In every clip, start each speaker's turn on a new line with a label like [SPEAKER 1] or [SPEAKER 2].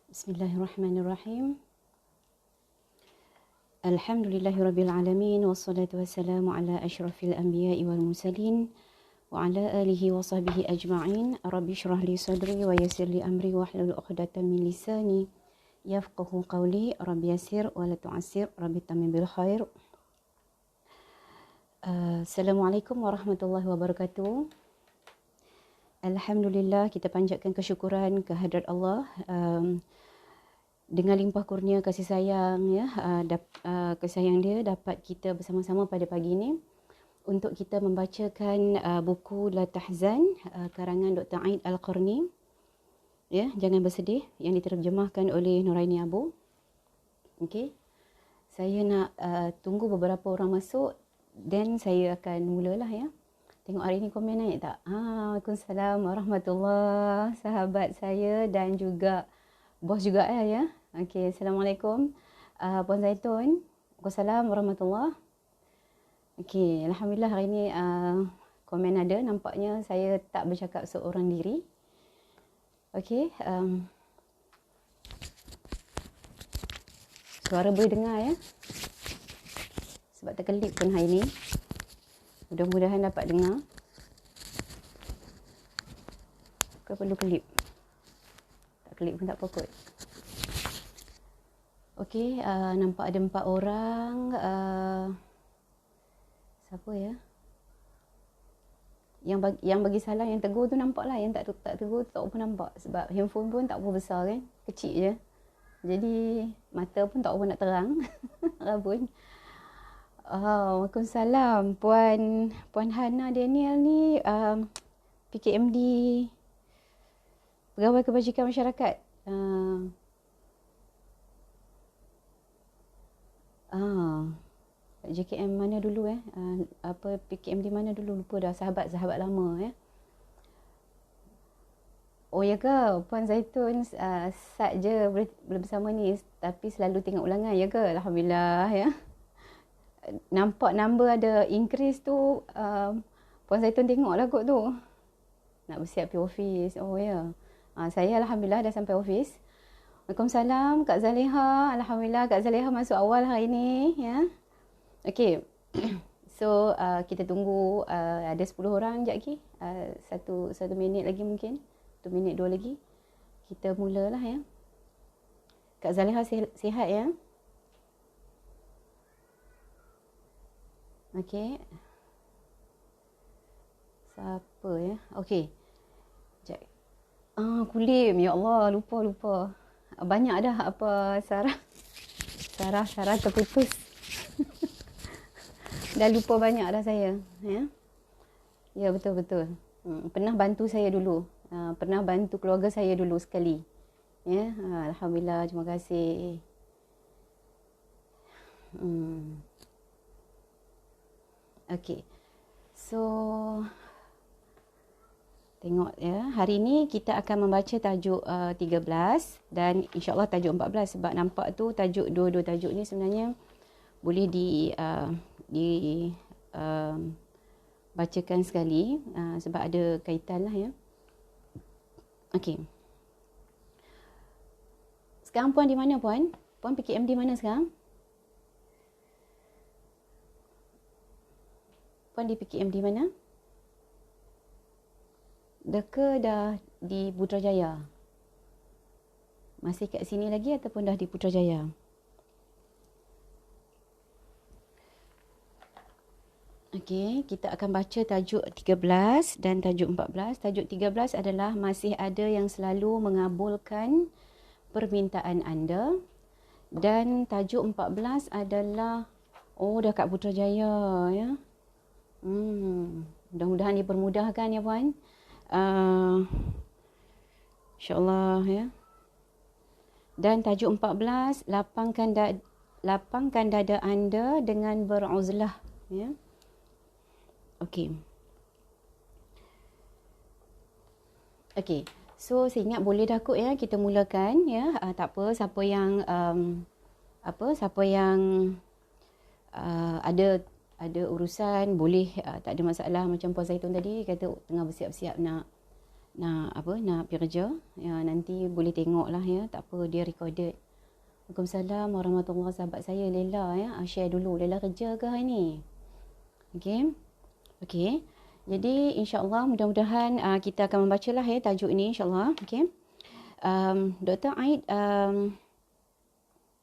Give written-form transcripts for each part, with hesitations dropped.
[SPEAKER 1] Bismillahirrahmanirrahim. Alhamdulillahirabbil alamin wassalatu wassalamu ala asyrafil anbiya'i wal mursalin wa ala alihi wa sahbihi ajma'in. Rabbi shrah li sadri wa yassir li amri wahlul 'uqdatam min lisani yafqahu qawli. Rabbi yassir wa la tu'assir, rabbi tamim bil khair. Assalamualaikum warahmatullahi wabarakatuh. Alhamdulillah, kita panjatkan kesyukuran kehadrat Allah dengan limpah kurnia kasih sayang kasih sayang dia dapat kita bersama-sama pada pagi ini untuk kita membacakan buku La Tahzan karangan Dr. Aid Al-Qarni, ya, jangan bersedih, yang diterjemahkan oleh Nuraini Abu. Okey. Saya nak tunggu beberapa orang masuk dan saya akan mulalah, ya. Tengok hari ni komen naik tak? Waalaikumsalam warahmatullahi, sahabat saya dan juga bos juga ya. Okey, Assalamualaikum Puan Zaitun. Waalaikumsalam warahmatullahi. Okey, alhamdulillah hari ni komen ada, nampaknya saya tak bercakap seorang diri. Okey, suara boleh dengar, ya. Sebab terkelip pun hari ni. Mudah-mudahan dapat dengar. Ke perlu kelip? Tak kelip pun tak apa kot. Okey, nampak ada 4 orang. Siapa ya? Yang bagi salam, yang tegur tu nampak lah. Yang tak tegur tu tak apa nampak. Sebab handphone pun tak apa besar kan. Kecil je. Jadi mata pun tak apa nak terang. Rabun. Waalaikumsalam. Puan Hana Daniel ni PKMD, Pegawai Kebajikan Masyarakat. JKM mana dulu PKMD mana dulu, lupa dah. Sahabat lama ya. Oh ya ke, Puan Zaitun sat je boleh bersama ni, tapi selalu tengok ulangan ya ke? Alhamdulillah ya. Nampak number ada increase tu, Puan Zaitun tengoklah kot tu. Nak bersiap pergi office. Oh ya. Saya alhamdulillah dah sampai office. Waalaikumsalam Kak Zaleha. Alhamdulillah Kak Zaleha masuk awal hari ni ya. Okey. So kita tunggu, ada 10 orang sekejap lagi. Satu minit lagi mungkin. 1 minit 2 lagi. Kita mulalah ya. Kak Zaleha sihat ya? Okey. Siapa ya? Okey. Sekejap. Kulim. Ya Allah, lupa. Banyak dah apa Sarah terputus. Dah lupa banyak dah saya, ya. Ya, betul. Pernah bantu saya dulu. Pernah bantu keluarga saya dulu sekali. Ya, alhamdulillah, terima kasih. Okey. So tengok ya, hari ni kita akan membaca tajuk 13 dan insya-Allah tajuk 14, sebab nampak tu tajuk dua-dua tajuk ni sebenarnya boleh bacakan sekali, sebab ada kaitan lah ya. Okey. Sekarang Puan di mana Puan? Puan PKMD mana sekarang? Puan di PKMD mana? Dah di Putrajaya? Masih kat sini lagi ataupun dah di Putrajaya? Okey, kita akan baca tajuk 13 dan tajuk 14. Tajuk 13 adalah masih ada yang selalu mengabulkan permintaan anda. Dan tajuk 14 adalah dah kat Putrajaya ya. Mudah-mudahan dipermudahkan ya Puan. InsyaAllah ya. Dan tajuk 14, lapangkan dada anda dengan beruzlah ya. Okey. So saya ingat boleh dah kot ya, kita mulakan ya. Tak apa, siapa yang ada urusan boleh, tak ada masalah. Macam Puan Zaitun tadi kata tengah bersiap-siap nak nak pergi kerja. Ya, nanti boleh tengok lah ya, tak apa, dia recorded. Waalaikumsalam warahmatullahi, sahabat saya Lela ya. Share dulu, Lela kerja ke hari ni? Okey. Okey. Jadi insya-Allah mudah-mudahan kita akan membacalah ya tajuk ini insya-Allah. Okey. Dr. Aid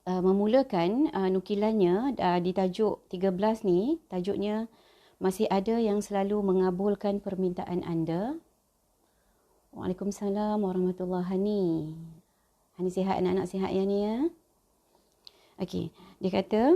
[SPEAKER 1] memulakan nukilannya di tajuk 13 ni. Tajuknya masih ada yang selalu mengabulkan permintaan anda. Waalaikumsalam warahmatullahi. Hani sihat, anak-anak sihat ya ni ya. Okey, dia kata,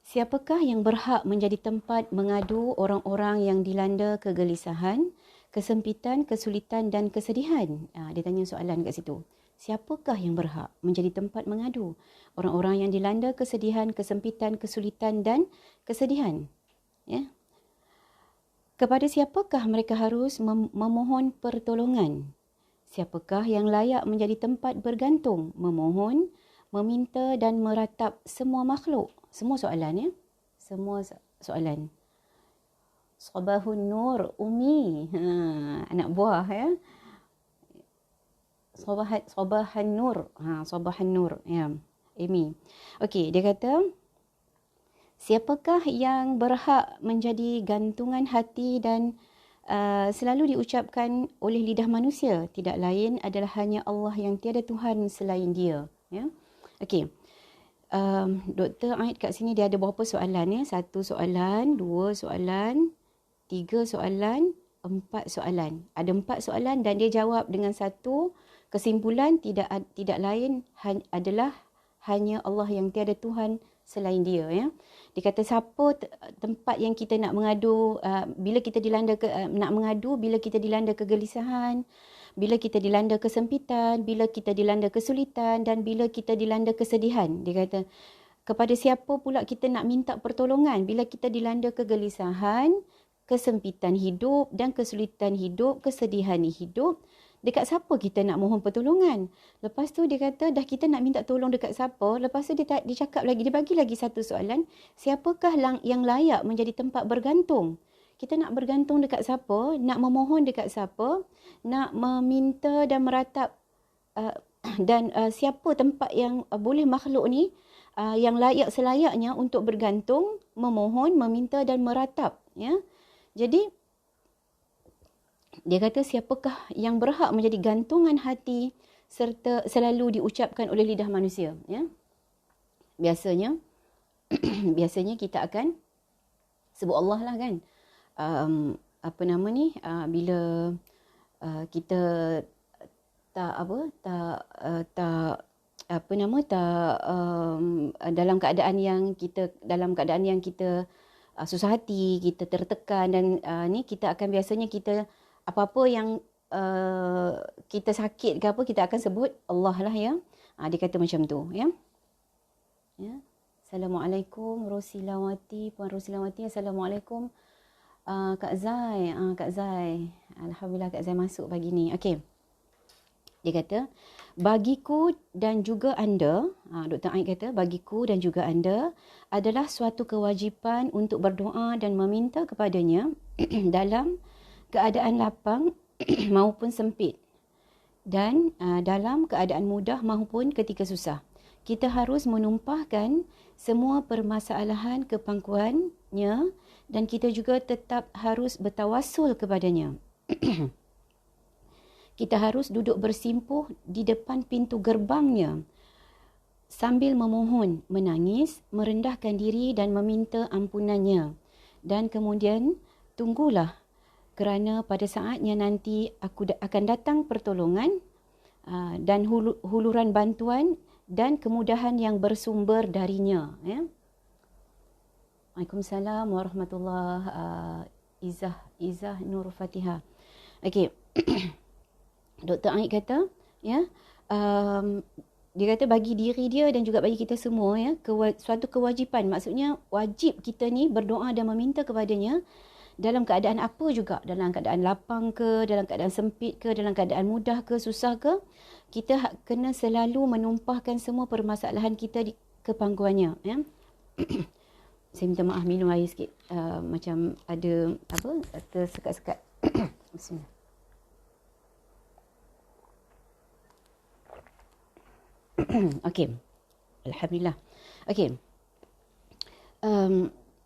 [SPEAKER 1] siapakah yang berhak menjadi tempat mengadu orang-orang yang dilanda kegelisahan, kesempitan, kesulitan dan kesedihan? Dia tanya soalan kat situ. Siapakah yang berhak menjadi tempat mengadu orang-orang yang dilanda kesedihan, kesempitan, kesulitan dan kesedihan? Ya. Kepada siapakah mereka harus memohon pertolongan? Siapakah yang layak menjadi tempat bergantung, memohon, meminta dan meratap semua makhluk? Semua soalan ya. Semua soalan. Sabahun Nur, Umi. Anak buah ya. Sabahan Nur. Sabahan Nur. Ya. Amy. Okey, dia kata, siapakah yang berhak menjadi gantungan hati dan selalu diucapkan oleh lidah manusia? Tidak lain adalah hanya Allah yang tiada Tuhan selain dia. Ya. Okey. Dr. Aid kat sini dia ada berapa soalan ya? 1 soalan, 2 soalan, 3 soalan, 4 soalan. Ada 4 soalan dan dia jawab dengan satu kesimpulan, tidak lain adalah hanya Allah yang tiada Tuhan selain dia ya. Dia kata siapa tempat yang kita nak mengadu bila kita dilanda nak mengadu bila kita dilanda kegelisahan, bila kita dilanda kesempitan, bila kita dilanda kesulitan dan bila kita dilanda kesedihan. Dia kata, kepada siapa pula kita nak minta pertolongan bila kita dilanda kegelisahan, kesempitan hidup dan kesulitan hidup, kesedihan hidup? Dekat siapa kita nak mohon pertolongan? Lepas tu dia kata dah kita nak minta tolong dekat siapa, lepas tu dia cakap lagi, dia bagi lagi satu soalan, siapakah yang layak menjadi tempat bergantung? Kita nak bergantung dekat siapa, nak memohon dekat siapa, nak meminta dan meratap dan siapa tempat yang boleh makhluk ni yang layak selayaknya untuk bergantung, memohon, meminta dan meratap ya. Jadi dia kata siapakah yang berhak menjadi gantungan hati serta selalu diucapkan oleh lidah manusia ya. Biasanya kita akan sebut Allah lah kan. Bila kita dalam keadaan yang kita susah hati, kita tertekan dan ni kita akan biasanya kita apa-apa yang kita sakit ke apa, kita akan sebut Allah lah ya. Dia kata macam tu ya. Ya. Assalamualaikum Rosilawati, Puan Rosilawati. Assalamualaikum Kak Zai. Kak Zai. Alhamdulillah Kak Zai masuk pagi ni. Okey. Dia kata, bagiku dan juga anda, Dr. Aid kata, bagiku dan juga anda adalah suatu kewajipan untuk berdoa dan meminta kepadanya dalam keadaan lapang maupun sempit dan dalam keadaan mudah maupun ketika susah. Kita harus menumpahkan semua permasalahan ke pangkuannya dan kita juga tetap harus bertawassul kepadanya. Kita harus duduk bersimpuh di depan pintu gerbangnya sambil memohon, menangis, merendahkan diri dan meminta ampunannya. Dan kemudian tunggulah kerana pada saatnya nanti akan datang pertolongan dan huluran bantuan dan kemudahan yang bersumber darinya. Ya. Waalaikumsalam warahmatullahi Izzah Nur Fatihah. Okey. Dr. Aid kata, ya, dia kata bagi diri dia dan juga bagi kita semua ya, suatu kewajipan. Maksudnya wajib kita ni berdoa dan meminta kepadanya dalam keadaan apa juga, dalam keadaan lapang ke, dalam keadaan sempit ke, dalam keadaan mudah ke, susah ke, kita kena selalu menumpahkan semua permasalahan kita ke pangkuannya ya. Saya minta maaf, minum air sikit, macam ada apa tersekat-sekat. Bismillah. Okey. Alhamdulillah. Okey.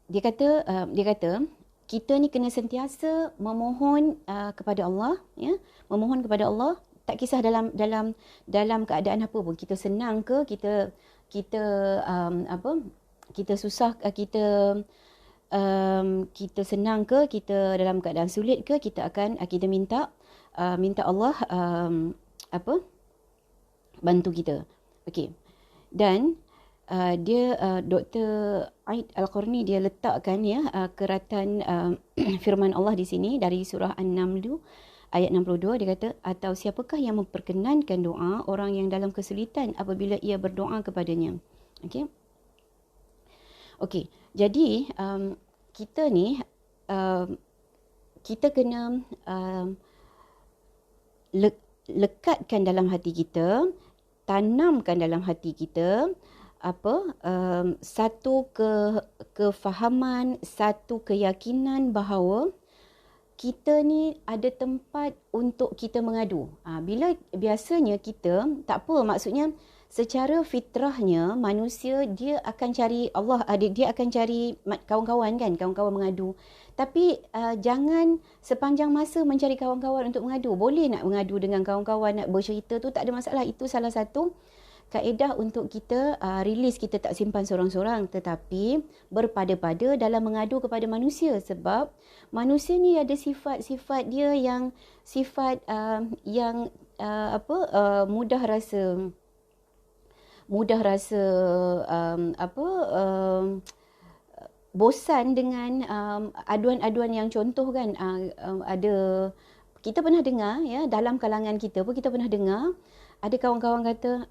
[SPEAKER 1] Dia kata kita ni kena sentiasa memohon kepada Allah, ya. Memohon kepada Allah, tak kisah dalam keadaan apa pun. Kita senang ke, kita kita susah, kita senang ke, kita dalam keadaan sulit ke, kita minta Allah bantu kita. Okey. Dan Dr. Aid Al-Qarni dia letakkan keratan firman Allah di sini dari surah An-Naml ayat 62. Dia kata, atau siapakah yang memperkenankan doa orang yang dalam kesulitan apabila ia berdoa kepadanya. Okey. Okey. Jadi kita ni kita kena lekatkan dalam hati kita, tanamkan dalam hati kita satu kefahaman, satu keyakinan bahawa kita ni ada tempat untuk kita mengadu. Bila biasanya kita, tak apa, maksudnya secara fitrahnya manusia dia akan cari Allah, dia akan cari kawan-kawan kan, kawan-kawan mengadu. Tapi jangan sepanjang masa mencari kawan-kawan untuk mengadu. Boleh nak mengadu dengan kawan-kawan, nak bercerita tu tak ada masalah. Itu salah satu kaedah untuk kita release, kita tak simpan seorang-seorang, tetapi berpada-pada dalam mengadu kepada manusia, sebab manusia ni ada sifat-sifat dia yang sifat mudah rasa bosan dengan aduan-aduan yang contoh kan, ada kita pernah dengar ya, dalam kalangan kita pun kita pernah dengar ada kawan-kawan kata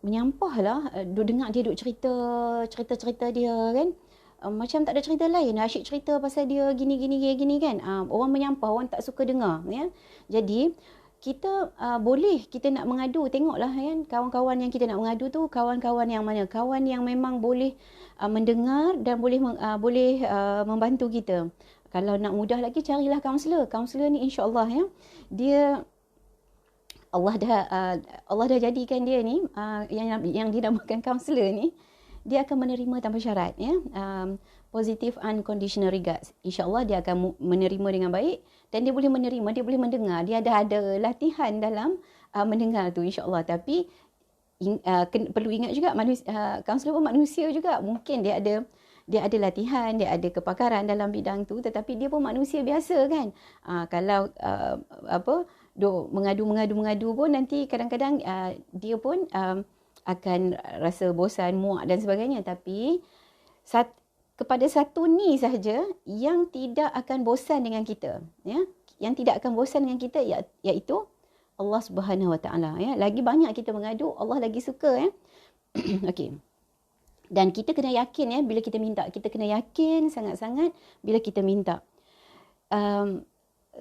[SPEAKER 1] menyampahlah, dengar dia duk cerita dia kan, macam tak ada cerita lain, asyik cerita pasal dia gini kan. Orang menyampah, orang tak suka dengar ya. Jadi kita boleh kita nak mengadu, tengoklah kan, kawan-kawan yang kita nak mengadu tu kawan-kawan yang mana, kawan yang memang boleh mendengar dan boleh membantu kita. Kalau nak mudah lagi, carilah kaunselor ni, insya-Allah ya, dia Allah dah jadikan dia ni yang dinamakan kaunselor ni, dia akan menerima tanpa syarat ya. Positive unconditional regards. InsyaAllah dia akan menerima dengan baik, dan dia boleh menerima, dia boleh mendengar. Dia ada latihan dalam mendengar tu, insyaAllah. Tapi perlu ingat juga, kaunselor pun manusia juga. Mungkin dia ada latihan, dia ada kepakaran dalam bidang tu, tetapi dia pun manusia biasa kan. Kalau mengadu pun nanti kadang-kadang dia pun akan rasa bosan, muak dan sebagainya. Tapi kepada satu ni sahaja yang tidak akan bosan dengan kita ya, yang tidak akan bosan dengan kita, iaitu Allah Subhanahu Wa Taala ya. Lagi banyak kita mengadu, Allah lagi suka ya. Okey. Dan kita kena yakin ya, bila kita minta, kita kena yakin sangat-sangat bila kita minta.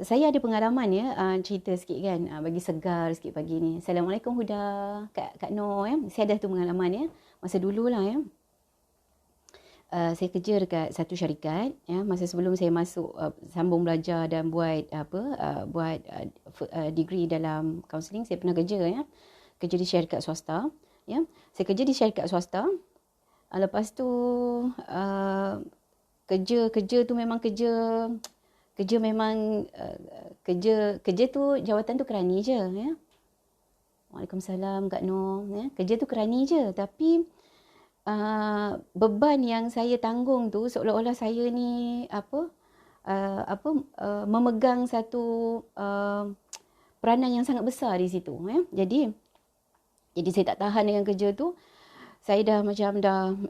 [SPEAKER 1] Saya ada pengalaman ya, cerita sikit kan, bagi segar sikit pagi ni. Assalamualaikum Huda, Kak Noh ya. Saya ada tu pengalaman ya, masa dululah ya. Saya kerja dekat satu syarikat ya, masa sebelum saya masuk sambung belajar dan buat degree dalam kaunseling. Saya pernah kerja ya, kerja di syarikat swasta ya. Saya kerja di syarikat swasta. Lepas tu kerja tu memang kerja tu, jawatan tu kerani je ya. Waalaikumsalam Kak Noh ya. Kerja tu kerani je, tapi beban yang saya tanggung tu seolah-olah saya ni memegang satu peranan yang sangat besar di situ ya. Jadi saya tak tahan dengan kerja tu. Saya dah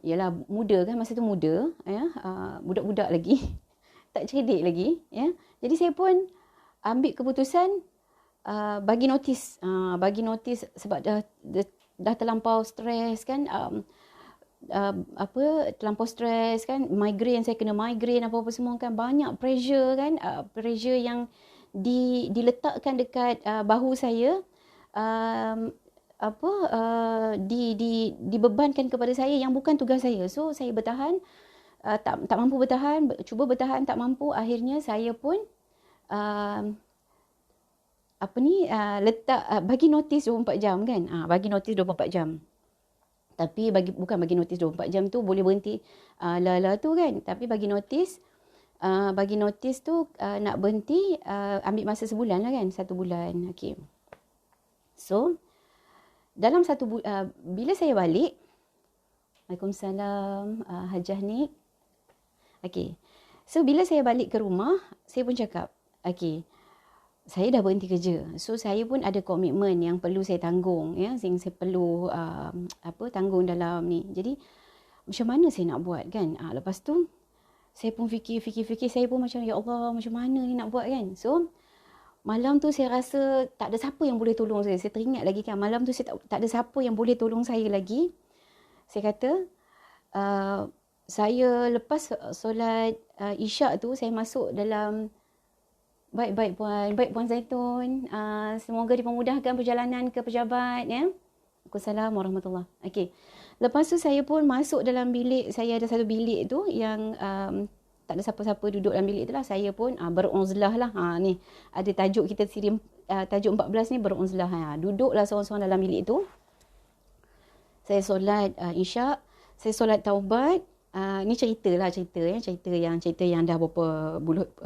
[SPEAKER 1] yalah, muda kan, masa tu muda ya, budak-budak lagi tak cerdik lagi ya. Jadi saya pun ambil keputusan bagi notis sebab dah terlampau stres kan, terlampau stres kan, migraine, saya kena migraine apa-apa semua kan, banyak pressure kan, pressure yang diletakkan dekat bahu saya, dibebankan kepada saya yang bukan tugas saya. So saya bertahan, tak mampu bertahan, cuba bertahan tak mampu, akhirnya saya pun apa ni, letak, bagi notis 24 jam kan. Bagi notis 24 jam. Tapi bukan bagi notis 24 jam tu boleh berhenti la tu kan. Tapi bagi notis tu nak berhenti ambil masa sebulan lah kan. 1 bulan. Okay. So, dalam bila saya balik, Waalaikumsalam, Hajah Nik. Okay. So, bila saya balik ke rumah, saya pun cakap, okay, saya dah berhenti kerja. So, saya pun ada komitmen yang perlu saya tanggung. Ya, yang saya perlu tanggung dalam ni. Jadi, macam mana saya nak buat kan? Lepas tu, saya pun fikir. Saya pun macam, ya Allah, macam mana ni nak buat kan? So, malam tu saya rasa tak ada siapa yang boleh tolong saya. Saya teringat lagi kan, malam tu saya tak ada siapa yang boleh tolong saya lagi. Saya kata, saya lepas solat Isyak tu, saya masuk dalam baik Puan Zaitun. Semoga dipermudahkan perjalanan ke pejabat ya. Waalaikumsalam warahmatullahi. Okey. Lepas tu saya pun masuk dalam bilik. Saya ada satu bilik tu yang tak ada siapa-siapa duduk dalam bilik tu lah. Saya pun beruzlah lah. Ni ada tajuk kita tajuk 14 ni beruzlah. Duduklah seorang-seorang dalam bilik tu. Saya solat Isyak. Saya solat taubat. Ni cerita yang dah berapa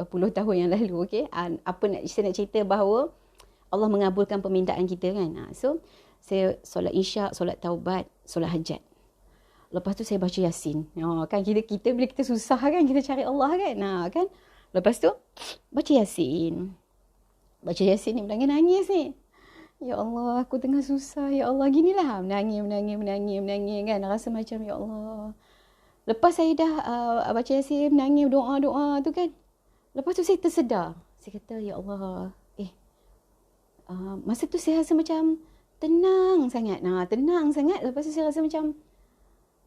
[SPEAKER 1] puluh tahun yang lalu. Okay? Saya nak cerita bahawa Allah mengabulkan permintaan kita kan. So saya solat Isyak, solat taubat, solat hajat. Lepas tu saya baca Yasin. Kan kita bila kita susah kan, kita cari Allah kan. Kan. Lepas tu baca Yasin. Baca Yasin ni menangis ni. Ya Allah, aku tengah susah. Ya Allah, ginilah. Menangis kan. Rasa macam ya Allah. Lepas saya dah baca Yasin, menangis, doa tu kan. Lepas tu saya tersedar. Saya kata, ya Allah. Masa tu saya rasa macam tenang sangat. Tenang sangat. Lepas tu saya rasa macam,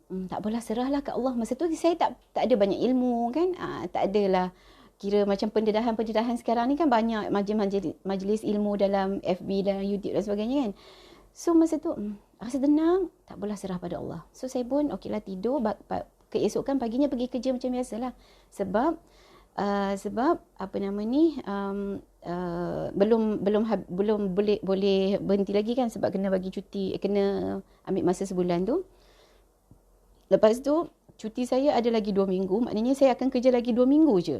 [SPEAKER 1] tak apalah, serahlah kat Allah. Masa tu saya tak ada banyak ilmu kan. Tak adalah. Kira macam pendedahan sekarang ni kan banyak majlis ilmu dalam FB dan YouTube dan sebagainya kan. So masa tu, rasa tenang. Tak apalah, serah pada Allah. So saya pun, okeylah tidur. Keesokan paginya pergi kerja macam biasalah. Sebab apa nama ni, belum boleh berhenti lagi kan, sebab kena bagi cuti, kena ambil masa sebulan tu. Lepas tu cuti saya ada lagi 2 minggu, maknanya saya akan kerja lagi 2 minggu je.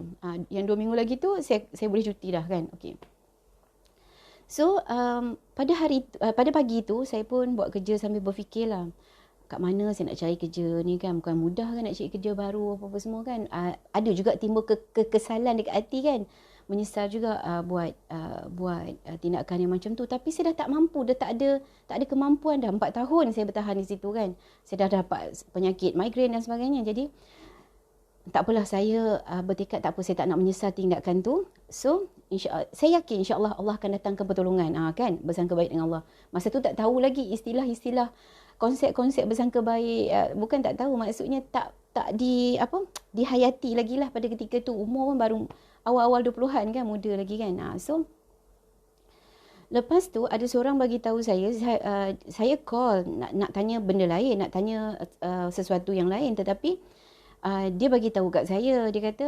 [SPEAKER 1] Yang 2 minggu lagi tu saya boleh cuti dah kan. Okey. So pada pagi tu saya pun buat kerja sambil berfikirlah, kat mana saya nak cari kerja ni kan. Bukan mudah kan nak cari kerja baru apa-apa semua kan. Ada juga timbul kekesalan dekat hati kan. Menyesal juga buat tindakan yang macam tu. Tapi saya dah tak mampu. Dah tak ada kemampuan dah. 4 tahun saya bertahan di situ kan. Saya dah dapat penyakit migraine dan sebagainya. Jadi tak apalah, saya bertekad tak apa, saya tak nak menyesal tindakan tu. So saya yakin insya-Allah Allah akan datangkan pertolongan kan, bersangka baik dengan Allah. Masa tu tak tahu lagi istilah-istilah, konsep-konsep bersangka baik. Bukan tak tahu, maksudnya tak dihayati lagi lah pada ketika tu. Umur pun baru awal-awal 20-an kan, muda lagi kan. So lepas tu ada seorang bagi tahu saya call nak tanya benda lain, nak tanya sesuatu yang lain, tetapi dia bagi tahu kat saya, dia kata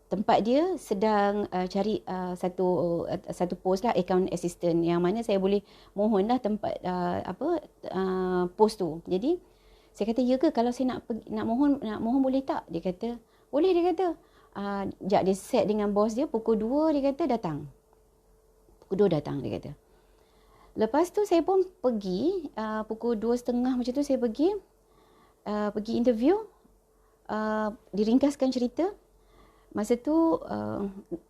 [SPEAKER 1] tempat dia sedang cari satu post lah, account assistant, yang mana saya boleh mohon lah tempat post tu. Jadi saya kata, ya ke, kalau saya nak mohon boleh tak? Dia kata boleh. Dia kata dia set dengan bos dia pukul 2, dia kata datang. Pukul 2 datang, dia kata. Lepas tu saya pun pergi pukul 2.30 macam tu, saya pergi interview. Diringkaskan cerita, masa tu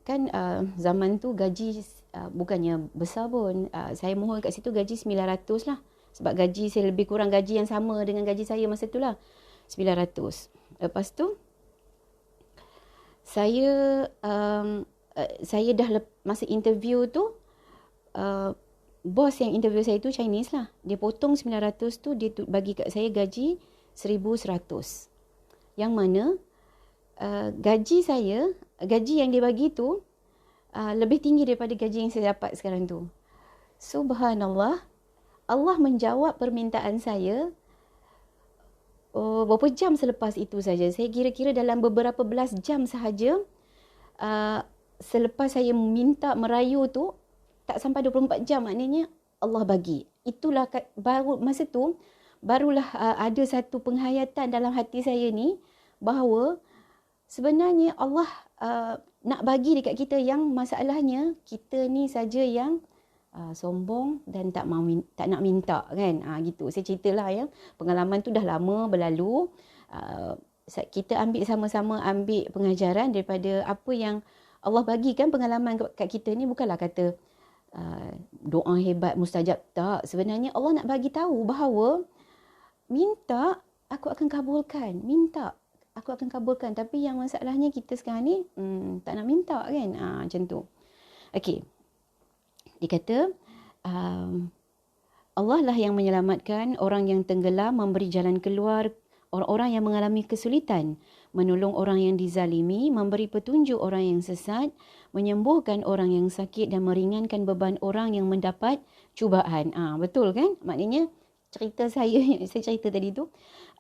[SPEAKER 1] kan zaman tu gaji bukannya besar pun. Saya mohon kat situ gaji 900 lah, sebab gaji saya lebih kurang gaji yang sama dengan gaji saya masa tu lah, 900. Lepas tu saya dah masa interview tu, bos yang interview saya tu Chinese lah. Dia potong 900 tu, dia bagi kat saya gaji 1,100. Yang mana gaji yang dia bagi tu lebih tinggi daripada gaji yang saya dapat sekarang tu. Subhanallah, Allah menjawab permintaan saya berapa jam selepas itu saja. Saya kira-kira dalam beberapa belas jam sahaja selepas saya minta merayu tu, tak sampai 24 jam maknanya Allah bagi. Itulah baru masa tu, barulah ada satu penghayatan dalam hati saya ni, bahawa sebenarnya Allah nak bagi dekat kita, yang masalahnya kita ni saja yang sombong dan tak nak minta kan. Gitu. Saya ceritalah ya. Pengalaman tu dah lama berlalu. Kita ambil sama-sama ambil pengajaran daripada apa yang Allah bagikan. Pengalaman kat kita ni bukanlah kata doa hebat mustajab, tak. Sebenarnya Allah nak bagi tahu bahawa minta aku akan kabulkan. Minta aku akan kabulkan. Tapi yang masalahnya kita sekarang ni tak nak minta kan. Macam tu. Okey. Dia kata Allah lah yang menyelamatkan orang yang tenggelam, memberi jalan keluar orang-orang yang mengalami kesulitan, menolong orang yang dizalimi, memberi petunjuk orang yang sesat, menyembuhkan orang yang sakit dan meringankan beban orang yang mendapat cubaan. Betul kan? Maknanya cerita saya cerita tadi tu,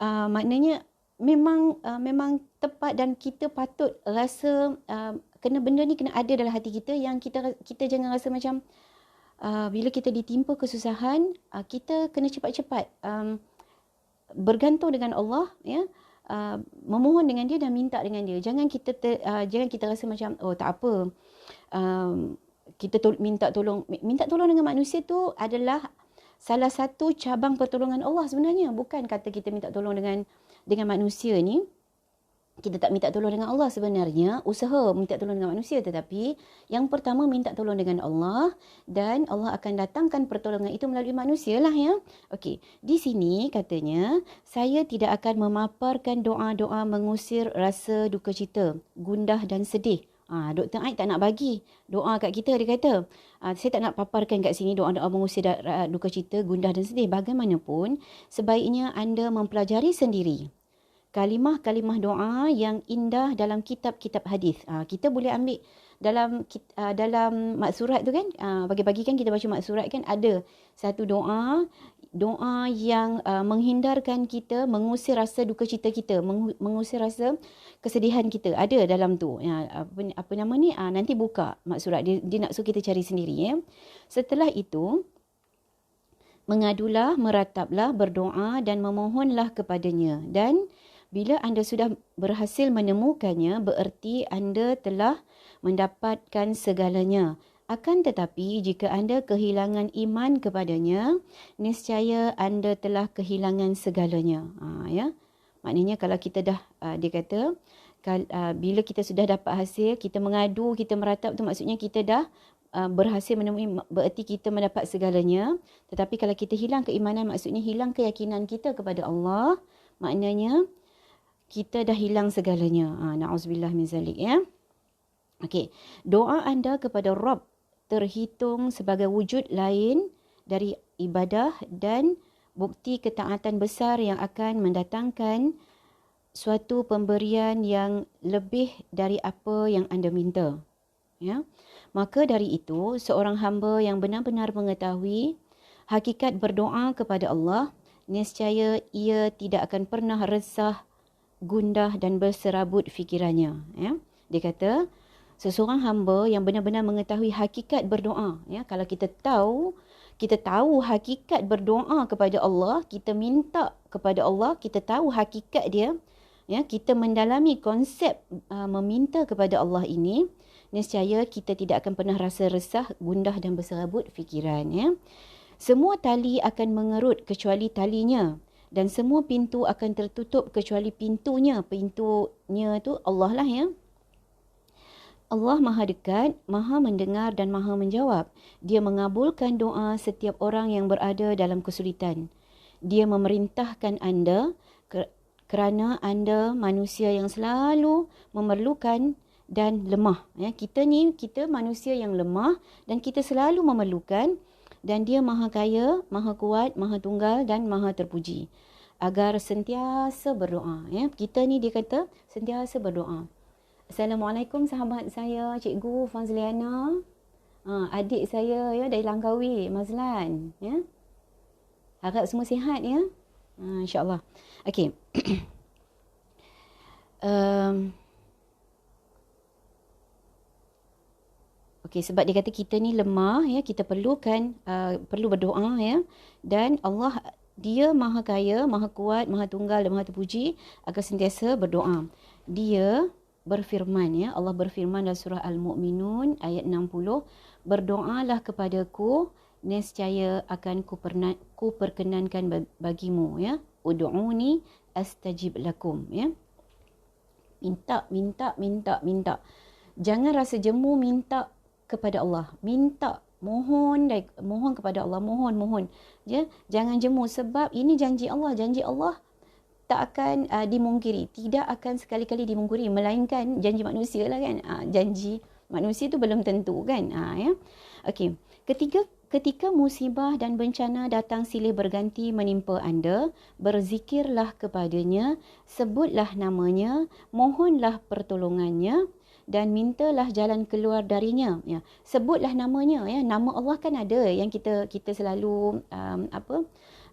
[SPEAKER 1] maknanya memang tepat, dan kita patut rasa kena benda ni kena ada dalam hati kita, yang kita jangan rasa macam bila kita ditimpa kesusahan, kita kena cepat-cepat bergantung dengan Allah, ya, memohon dengan dia dan minta dengan dia. Jangan kita rasa macam tak apa, kita minta tolong dengan manusia tu adalah salah satu cabang pertolongan Allah sebenarnya. Bukan kata kita minta tolong dengan manusia ni kita tak minta tolong dengan Allah. Sebenarnya usaha minta tolong dengan manusia, tetapi yang pertama minta tolong dengan Allah, dan Allah akan datangkan pertolongan itu melalui manusia lah ya. Okey, di sini katanya saya tidak akan memaparkan doa-doa mengusir rasa duka cita, gundah dan sedih. Dr. Aid tak nak bagi doa kat kita. Dia kata saya tak nak paparkan kat sini doa-doa mengusir duka cita, gundah dan sedih. Bagaimanapun sebaiknya anda mempelajari sendiri kalimah-kalimah doa yang indah dalam kitab-kitab hadis. Kita boleh ambil dalam maksurat tu kan, bagi-bagi kan kita baca maksurat kan, ada satu doa yang menghindarkan kita, mengusir rasa duka cita kita, mengusir rasa kesedihan kita, ada dalam tu. Apa nama ni? Nanti buka maksurat, dia nak suruh kita cari sendiri ya. Setelah itu mengadulah, merataplah, berdoa dan memohonlah kepadanya, dan bila anda sudah berhasil menemukannya, bererti anda telah mendapatkan segalanya. Akan tetapi, jika anda kehilangan iman kepadanya, niscaya anda telah kehilangan segalanya. Ya, maknanya kalau kita dah, dia kata, bila kita sudah dapat hasil, kita mengadu, kita meratap, tu maksudnya kita dah berhasil menemui, bererti kita mendapat segalanya. Tetapi kalau kita hilang keimanan, maksudnya hilang keyakinan kita kepada Allah, maknanya kita dah hilang segalanya. Na'udzubillah min zalik ya. Okey, doa anda kepada Rabb terhitung sebagai wujud lain dari ibadah dan bukti ketaatan besar yang akan mendatangkan suatu pemberian yang lebih dari apa yang anda minta. Ya. Maka dari itu, seorang hamba yang benar-benar mengetahui hakikat berdoa kepada Allah, niscaya ia tidak akan pernah resah, gundah dan berserabut fikirannya. Ya. Dia kata, seseorang hamba yang benar-benar mengetahui hakikat berdoa. Ya. Kalau kita tahu hakikat berdoa kepada Allah, kita minta kepada Allah, kita tahu hakikat dia, ya, kita mendalami konsep meminta kepada Allah ini, niscaya kita tidak akan pernah rasa resah, gundah dan berserabut fikiran. Ya. Semua tali akan mengerut kecuali talinya, dan semua pintu akan tertutup kecuali pintunya. Pintunya tu Allah lah ya. Allah Maha dekat, Maha mendengar dan Maha menjawab. Dia mengabulkan doa setiap orang yang berada dalam kesulitan. Dia memerintahkan anda kerana anda manusia yang selalu memerlukan dan lemah. Ya, kita manusia yang lemah dan kita selalu memerlukan, dan dia Maha Kaya, Maha Kuat, Maha Tunggal dan Maha Terpuji. Agar sentiasa berdoa. Ya, kita ni dia kata sentiasa berdoa. Assalamualaikum sahabat saya, Cikgu Fazliana. Adik saya ya dari Langkawi, Mazlan. Ya. Harap semua sihat ya. InsyaAllah. Okey. Okey, sebab dia kata kita ni lemah ya, kita perlu berdoa ya. Dan Allah dia Maha Kaya, Maha Kuat, Maha Tunggal dan Maha Terpuji akan sentiasa berdoa. Dia berfirman ya, Allah berfirman dalam surah Al-Mu'minun ayat 60, berdoalah kepadaku, nescaya akan ku perkenankan bagimu ya. Ud'uni astajib lakum ya. Minta. Jangan rasa jemu minta kepada Allah. Minta, mohon kepada Allah, mohon. Ya, jangan jemu sebab ini janji Allah. Janji Allah tak akan dimungkiri. Tidak akan sekali-kali dimungkiri, melainkan janji manusia lah kan. Janji manusia tu belum tentu kan. Ya. Okey. Ketika musibah dan bencana datang silih berganti menimpa anda, berzikirlah kepadanya, sebutlah namanya, mohonlah pertolongannya dan mintalah jalan keluar darinya. Ya. Sebutlah namanya ya. Nama Allah kan ada yang kita selalu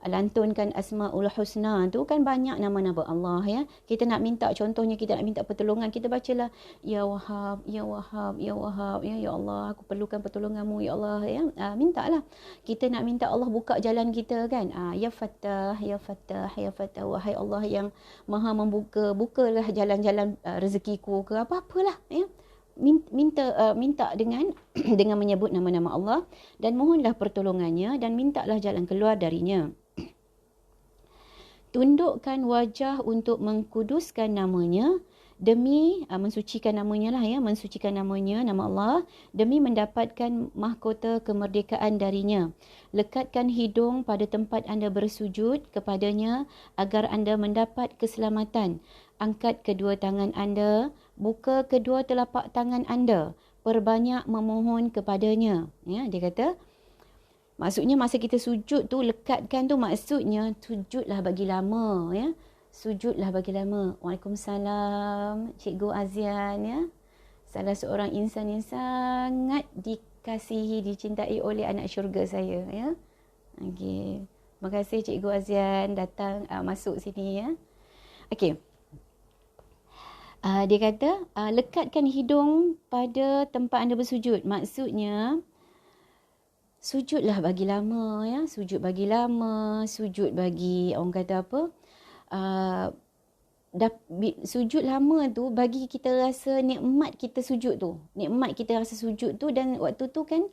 [SPEAKER 1] lantunkan Asmaul Husna tu kan, banyak nama-nama Allah ya. Kita nak minta, contohnya kita nak minta pertolongan, kita bacalah ya Wahhab, ya Wahhab, ya Wahhab, ya Allah aku perlukan pertolonganmu ya Allah ya. Mintalah. Kita nak minta Allah buka jalan kita kan. Ya Fattah, ya Fattah, ya Fattah, wahai Allah yang Maha membuka, bukalah jalan-jalan rezekiku ke apa-apalah ya. Minta dengan dengan menyebut nama-nama Allah dan mohonlah pertolongannya dan mintalah jalan keluar darinya. Tundukkan wajah untuk mengkuduskan namanya demi mensucikan namanya lah ya, mensucikan namanya, nama Allah, demi mendapatkan mahkota kemerdekaan darinya. Lekatkan hidung pada tempat anda bersujud kepadanya agar anda mendapat keselamatan. Angkat kedua tangan anda, buka kedua telapak tangan anda, perbanyak memohon kepadanya. Ya, dia kata maksudnya masa kita sujud tu, lekatkan tu maksudnya sujudlah bagi lama ya. Sujudlah bagi lama. Waalaikumsalam Cikgu Azian ya. Salah seorang insan yang sangat dikasihi, dicintai oleh anak syurga saya ya. Okey. Terima kasih Cikgu Azian datang masuk sini ya. Okey. Dia kata lekatkan hidung pada tempat anda bersujud. Maksudnya sujudlah bagi lama ya, sujud bagi orang kata apa, sujud lama tu bagi kita rasa nikmat kita sujud tu, dan waktu tu kan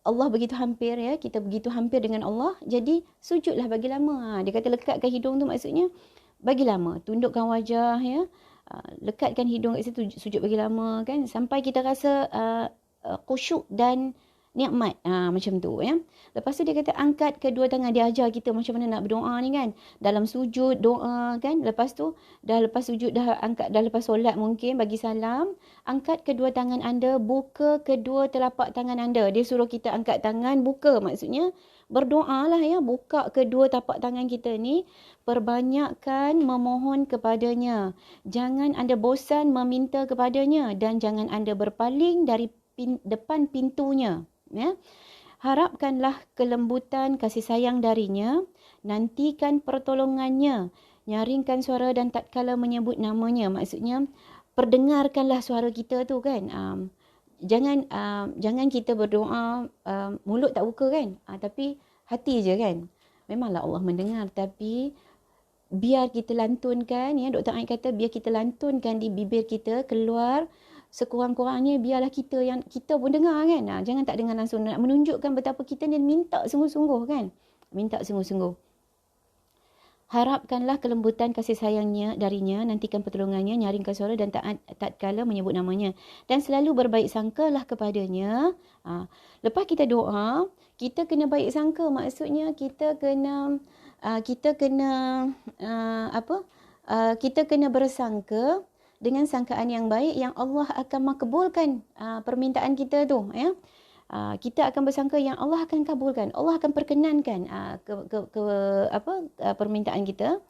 [SPEAKER 1] Allah begitu hampir ya, kita begitu hampir dengan Allah, jadi sujudlah bagi lama. Dia kata lekatkan hidung tu maksudnya bagi lama, tundukkan wajah ya, lekatkan hidung kat situ, sujud bagi lama kan, sampai kita rasa khusyuk dan nikmat, macam tu ya. Lepas tu dia kata angkat kedua tangan, dia ajar kita macam mana nak berdoa ni kan. Dalam sujud doa kan, lepas tu lepas sujud dah angkat, dah lepas solat mungkin bagi salam, angkat kedua tangan anda, buka kedua telapak tangan anda. Dia suruh kita angkat tangan, buka, maksudnya berdoa lah ya, buka kedua tapak tangan kita ni, perbanyakkan memohon kepadanya. Jangan anda bosan meminta kepadanya dan jangan anda berpaling dari depan pintunya. Ya. Harapkanlah kelembutan kasih sayang darinya, nantikan pertolongannya, nyaringkan suara dan tatkala menyebut namanya. Maksudnya perdengarkanlah suara kita tu kan. Jangan kita berdoa mulut tak buka kan, tapi hati je kan. Memanglah Allah mendengar, tapi biar kita lantunkan ya, Dr. Aid kata biar kita lantunkan di bibir kita, keluar sekurang-kurangnya, biarlah kita pun dengar kan. Jangan tak dengar langsung, nak menunjukkan betapa kita ni minta sungguh-sungguh kan. Minta sungguh-sungguh. Harapkanlah kelembutan kasih sayangnya darinya, nantikan pertolongannya, nyaringkan suara dan tatkala menyebut namanya. Dan selalu berbaik sangkalah kepadanya. Lepas kita doa, kita kena baik sangka. Maksudnya kita kena bersangka dengan sangkaan yang baik yang Allah akan makbulkan permintaan kita tu ya. Kita akan bersangka yang Allah akan kabulkan, Allah akan perkenankan permintaan kita.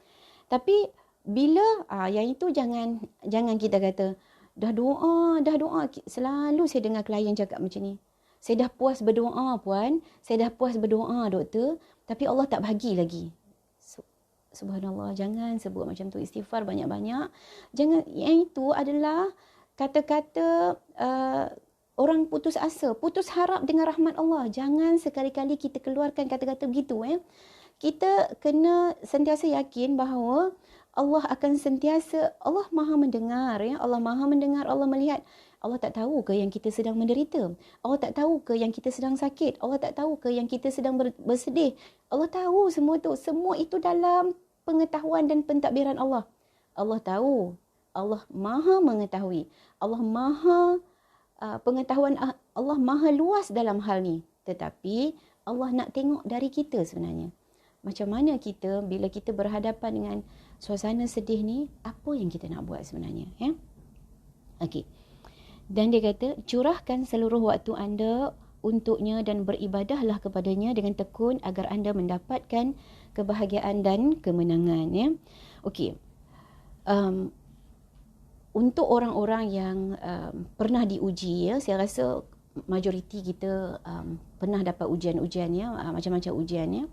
[SPEAKER 1] Tapi bila yang itu jangan kita kata dah doa. Selalu saya dengar klien cakap macam ni. Saya dah puas berdoa puan, saya dah puas berdoa doktor, tapi Allah tak bagi lagi. Subhanallah, jangan sebut macam tu. Istighfar banyak-banyak. Jangan, yang itu adalah kata-kata orang putus asa, putus harap dengan rahmat Allah. Jangan sekali-kali kita keluarkan kata-kata begitu. Kita kena sentiasa yakin bahawa Allah akan sentiasa, Allah maha mendengar. Allah maha mendengar, Allah melihat. Allah tak tahu ke yang kita sedang menderita? Allah tak tahu ke yang kita sedang sakit? Allah tak tahu ke yang kita sedang bersedih? Allah tahu semua tu. Semua itu dalam pengetahuan dan pentadbiran Allah. Allah tahu. Allah maha mengetahui. Allah maha pengetahuan Allah maha luas dalam hal ni. Tetapi Allah nak tengok dari kita sebenarnya. Macam mana kita bila kita berhadapan dengan suasana sedih ni, apa yang kita nak buat sebenarnya? Okey. Dan dia kata, curahkan seluruh waktu anda untuknya dan beribadahlah kepadanya dengan tekun agar anda mendapatkan kebahagiaan dan kemenangan. Okey. Untuk orang-orang yang pernah diuji, saya rasa majoriti kita pernah dapat ujian-ujian, macam-macam ujian.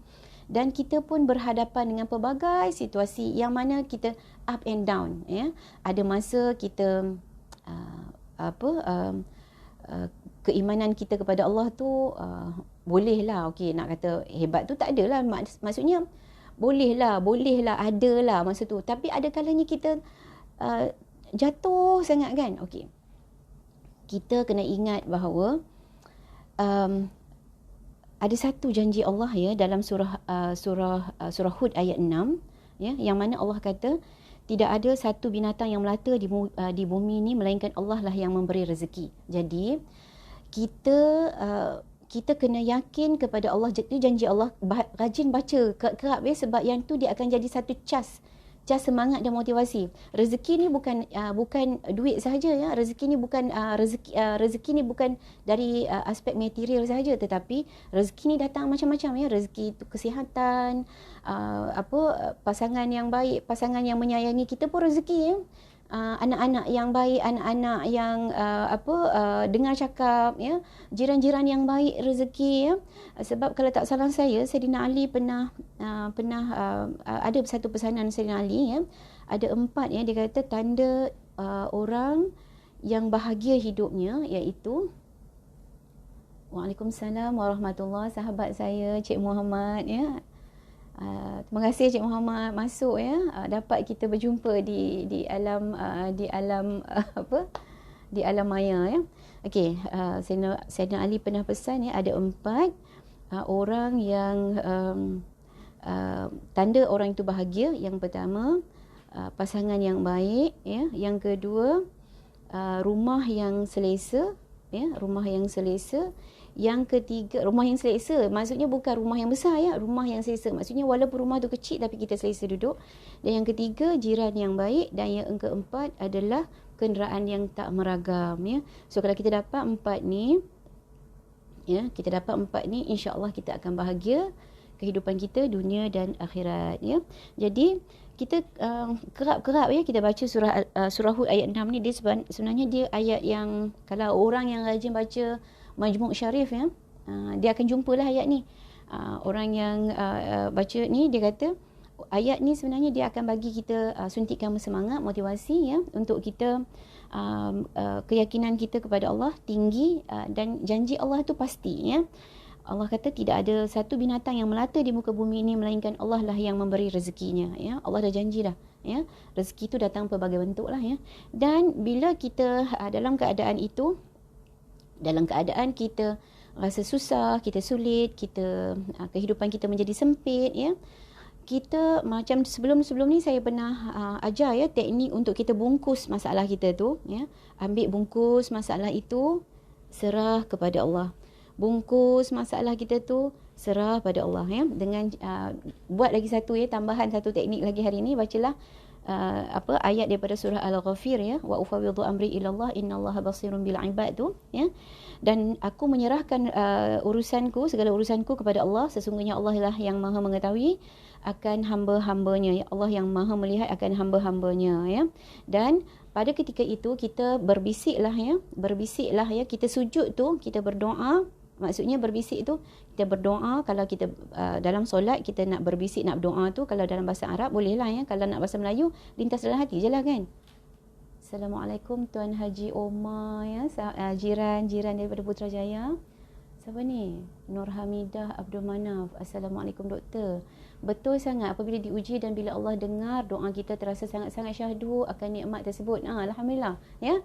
[SPEAKER 1] Dan kita pun berhadapan dengan pelbagai situasi yang mana kita up and down. Ada masa kita keimanan kita kepada Allah tu bolehlah, okey, nak kata hebat tu tak adalah, maksudnya bolehlah adalah masa tu, tapi ada kalanya kita jatuh sangat kan. Okey, kita kena ingat bahawa ada satu janji Allah dalam surah Hud ayat 6 yang mana Allah kata tidak ada satu binatang yang melata di bumi ni melainkan Allah lah yang memberi rezeki. Jadi kita kena yakin kepada Allah. Itu janji Allah. Rajin baca kerap sebab yang tu dia akan jadi satu cas semangat dan motivasi. Rezeki ni bukan duit sahaja. Rezeki ni bukan rezeki ni bukan dari aspek material sahaja, tetapi rezeki ni datang macam-macam. Rezeki itu kesihatan, pasangan yang baik, pasangan yang menyayangi kita pun rezeki. Anak-anak yang baik, anak-anak yang dengar cakap, jiran-jiran yang baik, rezeki. Sebab kalau tak salah saya, Saidina Ali pernah ada satu pesanan Saidina Ali, ada 4 dia kata tanda orang yang bahagia hidupnya, iaitu Waalaikumsalam warahmatullahi, sahabat saya Cik Muhammad. Terima kasih Cik Muhammad masuk dapat kita berjumpa di alam di alam maya. Okey, Saidina Ali pernah pesan ada 4 orang yang tanda orang itu bahagia. Yang pertama, pasangan yang baik, yang kedua, rumah yang selesa, rumah yang selesa. Yang ketiga, rumah yang selesa maksudnya bukan rumah yang besar, rumah yang selesa maksudnya walaupun rumah tu kecil tapi kita selesa duduk. Dan yang ketiga, jiran yang baik. Dan yang keempat adalah kenderaan yang tak meragam. So kalau kita dapat 4 ni, insya-Allah kita akan bahagia kehidupan kita dunia dan akhirat. Jadi kita kerap-kerap kita baca surah Hud ayat 6 ni. Dia sebenarnya dia ayat yang kalau orang yang rajin baca Majmu' Syarif, dia akan jumpalah ayat ni. Orang yang baca ni, dia kata ayat ni sebenarnya dia akan bagi kita suntikan semangat, motivasi untuk kita keyakinan kita kepada Allah tinggi, dan janji Allah tu pasti. Allah kata tidak ada satu binatang yang melata di muka bumi ini melainkan Allah lah yang memberi rezekinya. Allah dah janji dah. Rezeki tu datang pelbagai bentuk lah. Dan bila kita dalam keadaan itu, dalam keadaan kita rasa susah, kita sulit, kita kehidupan kita menjadi sempit, kita macam sebelum ni saya pernah ajar teknik untuk kita bungkus masalah kita tu. Ambil bungkus masalah itu, serah kepada Allah. Bungkus masalah kita tu, serah pada Allah. Dengan buat lagi satu tambahan satu teknik lagi hari ni, bacalah ayat daripada surah Al-Ghafir, wa ufawwidhu amri ilallah innallaha basirun bil ibad tu. Dan aku menyerahkan segala urusanku kepada Allah, sesungguhnya Allah lah yang maha mengetahui akan hamba-hambanya. Allah yang maha melihat akan hamba-hambanya. Dan pada ketika itu kita berbisiklah kita sujud tu, kita berdoa. Maksudnya berbisik tu kita berdoa. Kalau kita dalam solat kita nak berbisik, nak berdoa tu, kalau dalam bahasa Arab bolehlah, kalau nak bahasa Melayu lintas dalam hati je lah kan. Assalamualaikum Tuan Haji Omar ya, jiran daripada Putrajaya. Siapa ni? Nur Hamidah Abdul Manaf. Assalamualaikum doktor. Betul sangat apabila diuji dan bila Allah dengar doa kita terasa sangat-sangat syahdu akan nikmat tersebut. Alhamdulillah ya.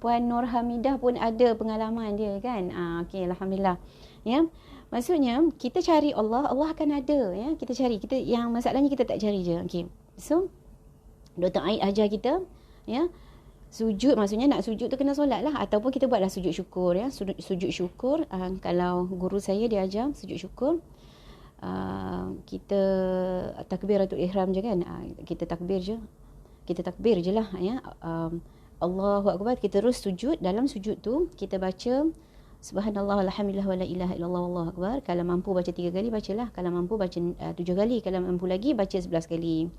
[SPEAKER 1] Puan Nur Hamidah pun ada pengalaman dia kan. Okey, alhamdulillah. Ya. Maksudnya kita cari Allah, Allah akan ada ya. Kita cari. Yang masalahnya kita tak cari je. Okey. So Dr. Aid ajar kita ya. Sujud maksudnya nak sujud tu kena solat lah, ataupun kita buatlah sujud syukur ya. Sujud syukur, kalau guru saya dia ajar sujud syukur, kita takbiratul ihram je kan, kita takbir je lah ya. Allahu akbar, kita terus sujud. Dalam sujud tu kita baca subhanallah walhamdulillah wala ilaha illallah wallahu akbar. Kalau mampu baca 3 kali bacalah, kalau mampu baca 7 kali, kalau mampu lagi baca 11 kali.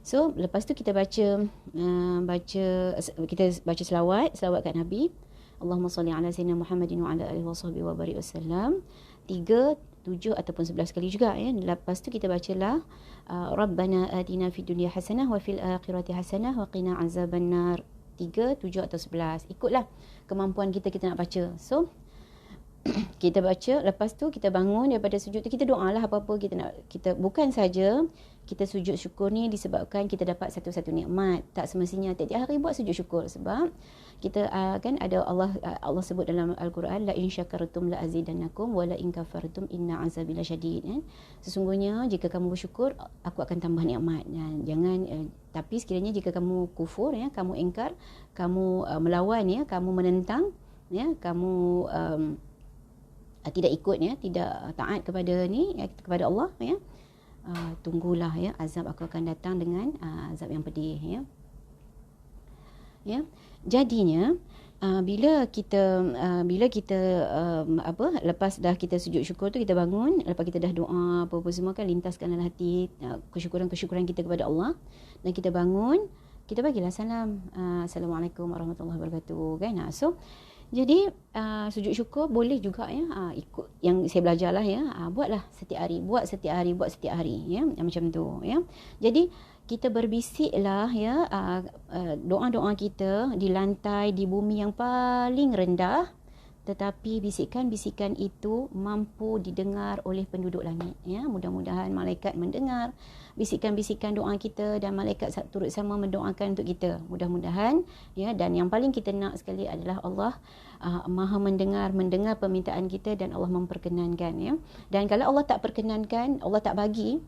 [SPEAKER 1] So lepas tu kita baca selawat kat Nabi. Allahumma salli ala sayyidina Muhammadin wa ala alihi wasahbihi wa barik wasallam. 3, 7 ataupun 11 kali juga ya. Lepas tu kita bacalah Rabbana atina fid dunya hasanah wa fil akhirati hasanah wa qina azabannar. 3, 7 atau 11. Ikutlah kemampuan kita nak baca. So kita baca, lepas tu kita bangun daripada sujud tu, kita doalah apa-apa kita bukan saja kita sujud syukur ni disebabkan kita dapat satu-satu nikmat. Tak semestinya tiap-tiap hari buat sujud syukur, sebab kita kan ada Allah sebut dalam Al-Quran, la in syakartum la azidannakum wa la in kafartum inna azabi lasyadid kan. Sesungguhnya jika kamu bersyukur aku akan tambah nikmat. Jangan tapi sekiranya jika kamu kufur ya, kamu ingkar, kamu melawan ya, kamu menentang ya, kamu tidak ikut ya, tidak taat kepada kepada Allah ya, tunggulah ya, azab aku akan datang dengan azab yang pedih ya. Jadinya bila kita lepas dah kita sujud syukur tu, kita bangun, lepas kita dah doa apa semua kan, lintaskan dalam hati kesyukuran kita kepada Allah, dan kita bangun, kita bagilah salam, Assalamualaikum warahmatullahi wabarakatuh kan. So jadi sujud syukur boleh juga ya, ikut yang saya belajar lah ya, buat setiap hari ya, macam tu ya. Jadi kita berbisiklah ya, doa-doa kita di lantai, di bumi yang paling rendah, tetapi bisikan-bisikan itu mampu didengar oleh penduduk langit ya. Mudah-mudahan malaikat mendengar bisikan-bisikan doa kita dan malaikat turut sama mendoakan untuk kita. Mudah-mudahan ya. Dan yang paling kita nak sekali adalah Allah Maha mendengar permintaan kita, dan Allah memperkenankan ya. Dan kalau Allah tak perkenankan, Allah tak bagi,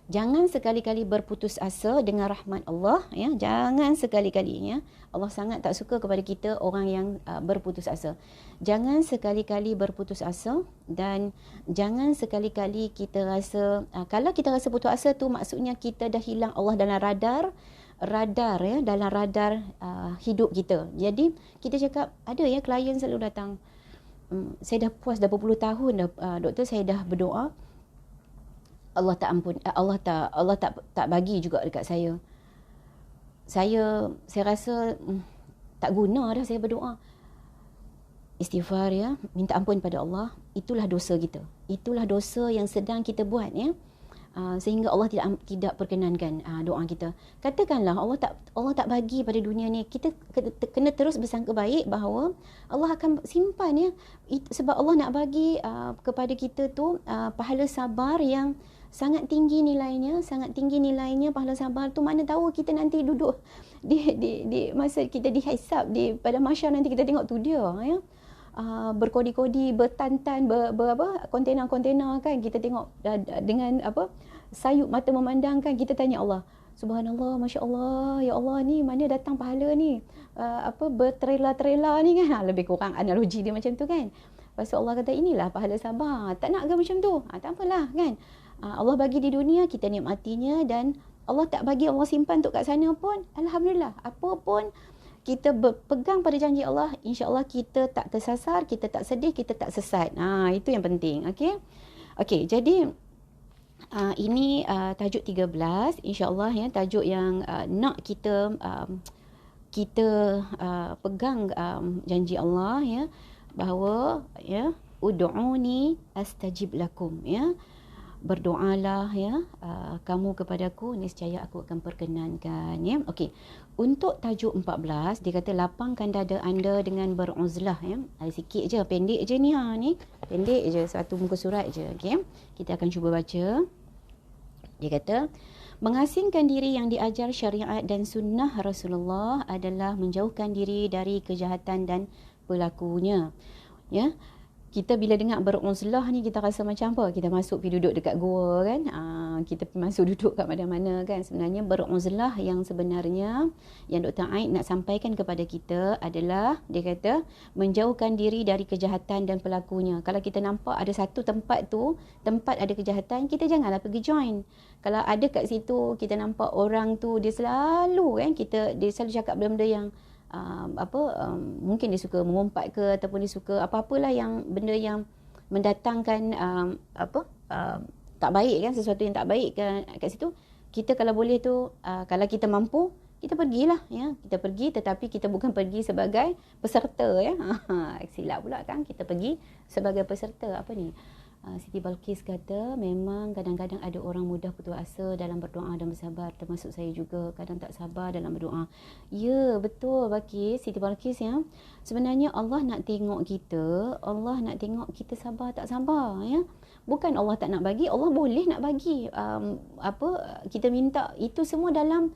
[SPEAKER 1] jangan sekali-kali berputus asa dengan rahmat Allah ya. Jangan sekali-kali ya. Allah sangat tak suka kepada kita orang yang berputus asa. Jangan sekali-kali berputus asa, dan jangan sekali-kali kita rasa kalau kita rasa putus asa tu maksudnya kita dah hilang Allah dalam radar ya, dalam radar hidup kita. Jadi kita cakap, ada ya klien selalu datang, saya dah puas dah berpuluh tahun dah, doktor saya dah berdoa, Allah tak ampun, Allah tak bagi juga dekat saya. Saya rasa tak guna dah saya berdoa. Istighfar ya, minta ampun pada Allah. Itulah dosa kita. Itulah dosa yang sedang kita buat ya. Sehingga Allah tidak perkenankan doa kita. Katakanlah Allah tak bagi pada dunia ni, kita kena terus bersangka baik bahawa Allah akan simpan ya. Sebab Allah nak bagi kepada kita tu pahala sabar yang sangat tinggi nilainya pahala sabar tu. Mana tahu kita nanti duduk di masa kita dihisap pada mahsyar nanti, kita tengok tu dia ya, berkodi-kodi, bertantan, kontena-kontena kan, kita tengok dengan sayup mata memandangkan, kita tanya Allah, subhanallah, masya-Allah, ya Allah, ni mana datang pahala ni, bertrela-trela ni kan, lebih kurang analogi dia macam tu kan. Lepas tu Allah kata, inilah pahala sabar. Tak nak ke macam tu? Tak apalah kan. Allah bagi di dunia, kita nikmatinya, dan Allah tak bagi, Allah simpan untuk kat sana pun, alhamdulillah. Apa pun kita berpegang pada janji Allah, insya-Allah kita tak tersasar, kita tak sedih, kita tak sesat. Itu yang penting. Okey, jadi ini tajuk 13 insya-Allah ya, tajuk yang nak kita pegang janji Allah ya, bahawa ya, ud'uni astajib lakum ya, berdoalah ya kamu kepadaku, nescaya aku akan perkenankan ya. Okey. Untuk tajuk 14 dia kata lapangkan dada anda dengan beruzlah ya. Ada sikit je, pendek je ni ni. Pendek je, satu muka surat je. Okey. Kita akan cuba baca. Dia kata mengasingkan diri yang diajar syariat dan sunnah Rasulullah adalah menjauhkan diri dari kejahatan dan pelakunya. Ya. Kita bila dengar beruzlah ni kita rasa macam apa? Kita masuk pergi duduk dekat gua kan. Kita masuk duduk kat mana-mana kan. Sebenarnya beruzlah yang sebenarnya yang Dr. Aid nak sampaikan kepada kita adalah dia kata menjauhkan diri dari kejahatan dan pelakunya. Kalau kita nampak ada satu tempat tu, tempat ada kejahatan, kita janganlah pergi join. Kalau ada kat situ kita nampak orang tu dia selalu kan dia selalu cakap benda-benda yang mungkin dia suka mengumpat ke ataupun dia suka apa-apalah yang benda yang mendatangkan tak baik kan, sesuatu yang tak baik kat situ. Kita kalau boleh tu kalau kita mampu kita pergilah ya, kita pergi, tetapi kita bukan pergi sebagai peserta ya. Silap pula kan, kita pergi sebagai peserta. Apa ni, Siti Balqis kata memang kadang-kadang ada orang mudah putus asa dalam berdoa dan bersabar, termasuk saya juga kadang tak sabar dalam berdoa. Ya betul Balqis, Siti Balqis ya. Sebenarnya Allah nak tengok kita, Allah nak tengok kita sabar tak sabar ya. Bukan Allah tak nak bagi, Allah boleh nak bagi. Kita minta itu semua dalam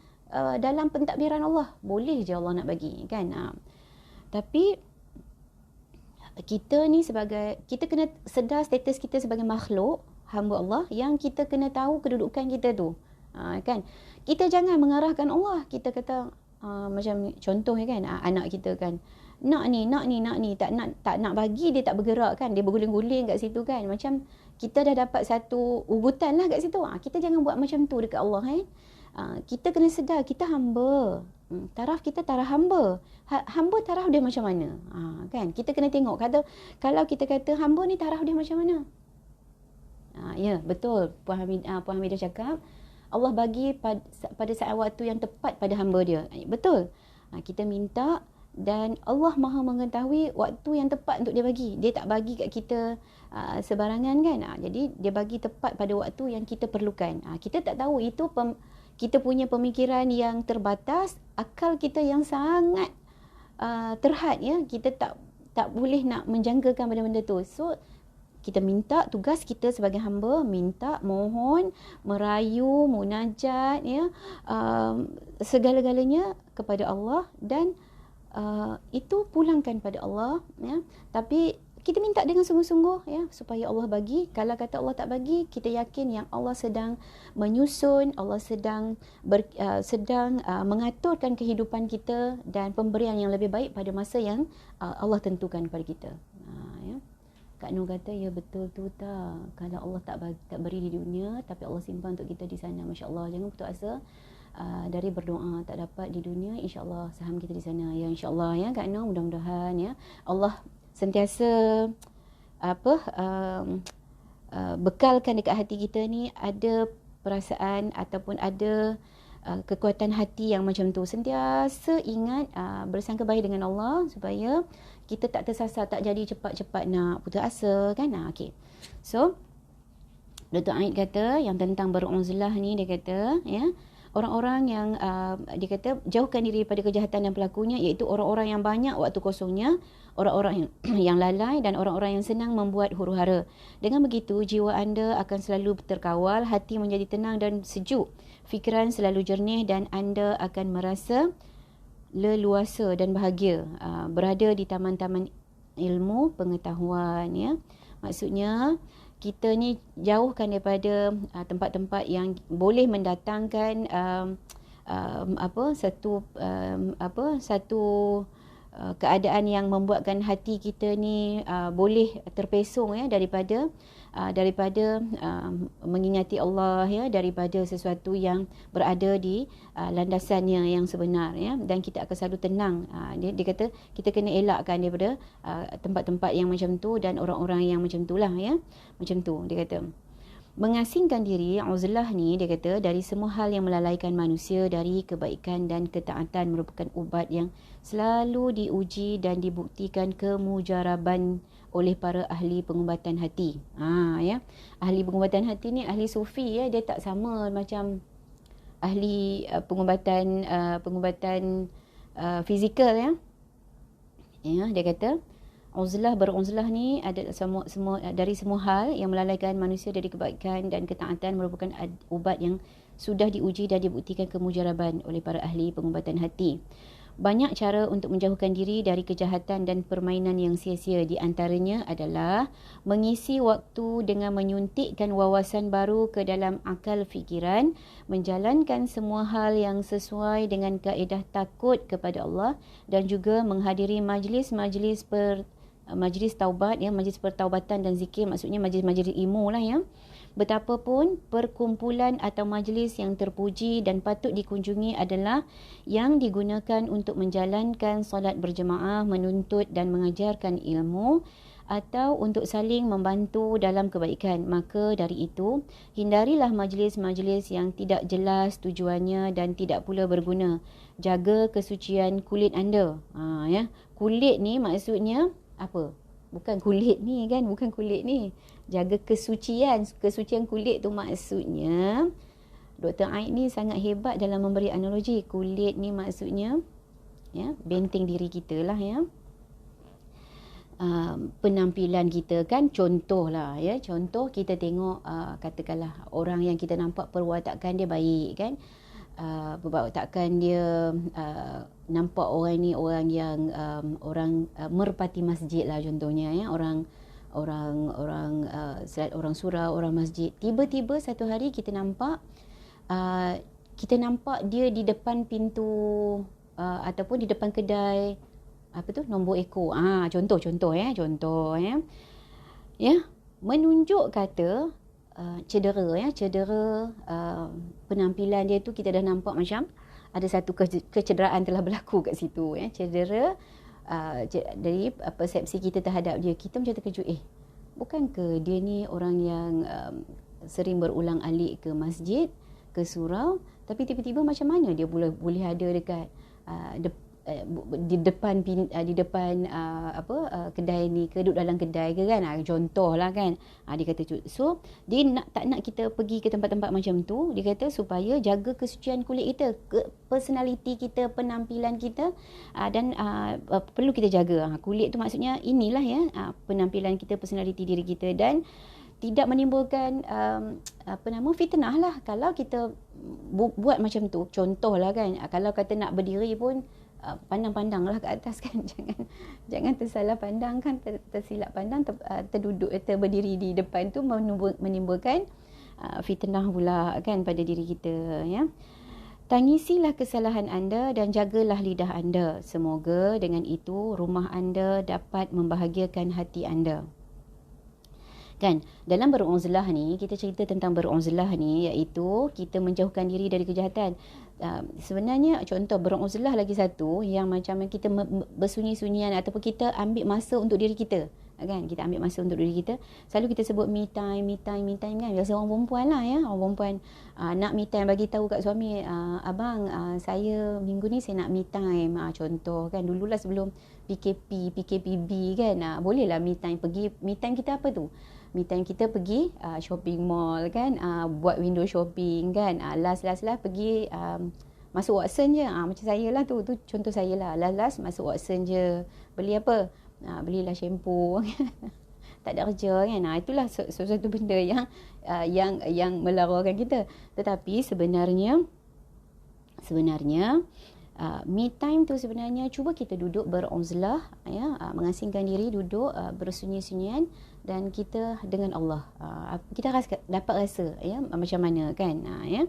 [SPEAKER 1] pentadbiran Allah, boleh je Allah nak bagi kan. Tapi kita ni kita kena sedar status kita sebagai makhluk hamba Allah, yang kita kena tahu kedudukan kita tu kan. Kita jangan mengarahkan Allah. Kita kata macam contoh kan, anak kita kan nak ni tak nak bagi, dia tak bergerak kan, dia berguling-guling kat situ kan, macam kita dah dapat satu ugutan lah kat situ. Kita jangan buat macam tu dekat Allah kan. Kita kena sedar kita hamba. Taraf kita taraf hamba. Hamba taraf dia macam mana? Kan? Kita kena tengok. Kalau kita kata hamba ni taraf dia macam mana? Ya, betul. Puan Hamidah cakap, Allah bagi pada saat waktu yang tepat pada hamba dia. Betul. Kita minta dan Allah Maha mengetahui waktu yang tepat untuk dia bagi. Dia tak bagi kat kita sebarangan kan. Jadi dia bagi tepat pada waktu yang kita perlukan. Kita tak tahu itu kita punya pemikiran yang terbatas, akal kita yang sangat terhad ya. Kita tak boleh nak menjangkakan benda-benda tu. So kita minta, tugas kita sebagai hamba minta, mohon, merayu, munajat ya, segala-galanya kepada Allah, dan itu pulangkan pada Allah ya. Tapi kita minta dengan sungguh-sungguh ya, supaya Allah bagi. Kalau kata Allah tak bagi, kita yakin yang Allah sedang menyusun, Allah sedang mengaturkan kehidupan kita dan pemberian yang lebih baik pada masa yang Allah tentukan kepada kita. Ya. Kak Nur kata, ya betul tu tak. Kalau Allah tak beri di dunia, tapi Allah simpan untuk kita di sana. Masya Allah, jangan putus asa dari berdoa. Tak dapat di dunia, insya-Allah saham kita di sana. Ya insya-Allah ya Kak Nur, mudah-mudahan ya Allah sentiasa bekalkan dekat hati kita ni ada perasaan ataupun ada kekuatan hati yang macam tu. Sentiasa ingat bersangka baik dengan Allah supaya kita tak tersasar, tak jadi cepat-cepat nak putus asa kan. Okey. So Dr. Aid kata yang tentang beruzlah ni, dia kata ya, orang-orang yang dia kata jauhkan diri daripada kejahatan dan pelakunya, iaitu orang-orang yang banyak waktu kosongnya, orang-orang yang lalai, dan orang-orang yang senang membuat huru-hara. Dengan begitu, jiwa anda akan selalu terkawal, hati menjadi tenang dan sejuk, fikiran selalu jernih, dan anda akan merasa leluasa dan bahagia berada di taman-taman ilmu pengetahuan ya. Maksudnya kita ni jauhkan daripada tempat-tempat yang boleh mendatangkan satu keadaan yang membuatkan hati kita ni boleh terpesong ya daripada mengingati Allah ya, daripada sesuatu yang berada di landasannya yang sebenar ya, dan kita akan selalu tenang. Dia kata kita kena elakkan daripada tempat-tempat yang macam tu dan orang-orang yang macam itulah ya, macam tu dia kata. Mengasingkan diri, uzlah ni dia kata dari semua hal yang melalaikan manusia dari kebaikan dan ketaatan merupakan ubat yang selalu diuji dan dibuktikan kemujaraban oleh para ahli pengubatan hati. Ya. Ahli pengubatan hati ni ahli sufi ya, dia tak sama macam ahli pengubatan fizikal ya. Ya, dia kata beruzlah ni ada semua dari semua hal yang melalaikan manusia dari kebaikan dan ketaatan merupakan ubat yang sudah diuji dan dibuktikan kemujaraban oleh para ahli pengubatan hati. Banyak cara untuk menjauhkan diri dari kejahatan dan permainan yang sia-sia. Di antaranya adalah mengisi waktu dengan menyuntikkan wawasan baru ke dalam akal fikiran, menjalankan semua hal yang sesuai dengan kaedah takut kepada Allah dan juga menghadiri majlis taubat ya, majlis pertaubatan dan zikir, maksudnya majlis-majlis ilmu lah ya. Betapapun perkumpulan atau majlis yang terpuji dan patut dikunjungi adalah yang digunakan untuk menjalankan solat berjemaah, menuntut dan mengajarkan ilmu atau untuk saling membantu dalam kebaikan. Maka dari itu, hindarilah majlis-majlis yang tidak jelas tujuannya dan tidak pula berguna. Jaga kesucian kulit anda. Ya. Kulit ni maksudnya apa? Bukan kulit ni kan, bukan kulit ni. Jaga kesucian kulit tu maksudnya Dr. Aid ni sangat hebat dalam memberi analogi. Kulit ni maksudnya ya, benteng diri kita lah ya. Penampilan kita kan, contohlah ya, contoh kita tengok katakanlah orang yang kita nampak perwatakan dia baik kan, perwatakan dia nampak orang ni orang yang merpati masjid lah contohnya ya, orang surau, orang masjid. Tiba-tiba satu hari kita nampak dia di depan pintu ataupun di depan kedai nombor ekor. Contoh ya. Ya, menunjuk kata cedera penampilan dia tu, kita dah nampak macam ada satu kecederaan telah berlaku kat situ ya. Cedera dari persepsi kita terhadap dia, kita macam terkejut, bukankah dia ni orang yang sering berulang alik ke masjid, ke surau, tapi tiba-tiba macam mana dia boleh ada dekat di depan kedai ni, ke duduk dalam kedai ke kan, contohlah kan. Dia kata, so dia tak nak kita pergi ke tempat-tempat macam tu. Dia kata supaya jaga kesucian kulit kita, personality kita, penampilan kita, dan perlu kita jaga kulit tu, maksudnya inilah ya, penampilan kita, personality diri kita, dan tidak menimbulkan fitnah lah. Kalau kita buat macam tu, contohlah kan, kalau kata nak berdiri pun pandang-pandanglah ke atas kan, jangan tersalah pandang kan, tersilap pandang, berdiri di depan tu menimbulkan fitnah pula kan pada diri kita ya. Tangisilah kesalahan anda dan jagalah lidah anda. Semoga dengan itu rumah anda dapat membahagiakan hati anda. Kan, dalam beruzlah ni, kita cerita tentang beruzlah ni, iaitu kita menjauhkan diri dari kejahatan. Sebenarnya contoh beruzlah lagi satu yang macam kita bersunyi-sunyian ataupun kita ambil masa untuk diri kita kan, kita ambil masa untuk diri kita. Selalu kita sebut me time kan, biasa orang perempuan lah ya, orang perempuan nak me time, bagi tahu kat suami, abang saya minggu ni saya nak me time, contoh kan. Dululah sebelum PKPB kan, bolehlah me time. Pergi me time kita apa tu, me time kita pergi shopping mall kan, buat window shopping kan, last pergi masuk Watson je, macam saya lah tu contoh saya lah, last masuk Watson je, beli apa, belilah shampoo tak ada kerja kan. Itulah sesuatu benda yang melarangkan kita. Tetapi sebenarnya me time tu sebenarnya cuba kita duduk beruzlah ya, mengasingkan diri, duduk bersunyi-sunyian dan kita dengan Allah. Kita dapat rasa ya macam mana kan ya.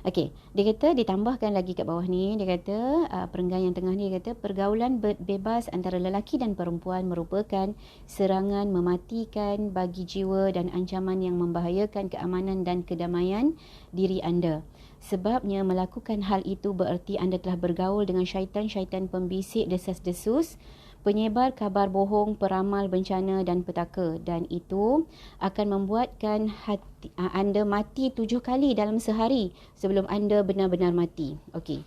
[SPEAKER 1] Okey, dia kata ditambahkan lagi kat bawah ni, dia kata perenggan yang tengah ni, dia kata pergaulan bebas antara lelaki dan perempuan merupakan serangan mematikan bagi jiwa dan ancaman yang membahayakan keamanan dan kedamaian diri anda. Sebabnya melakukan hal itu bererti anda telah bergaul dengan syaitan-syaitan pembisik desas-desus, penyebar kabar bohong, peramal bencana dan petaka, dan itu akan membuatkan anda mati 7 kali dalam sehari sebelum anda benar-benar mati. Okey.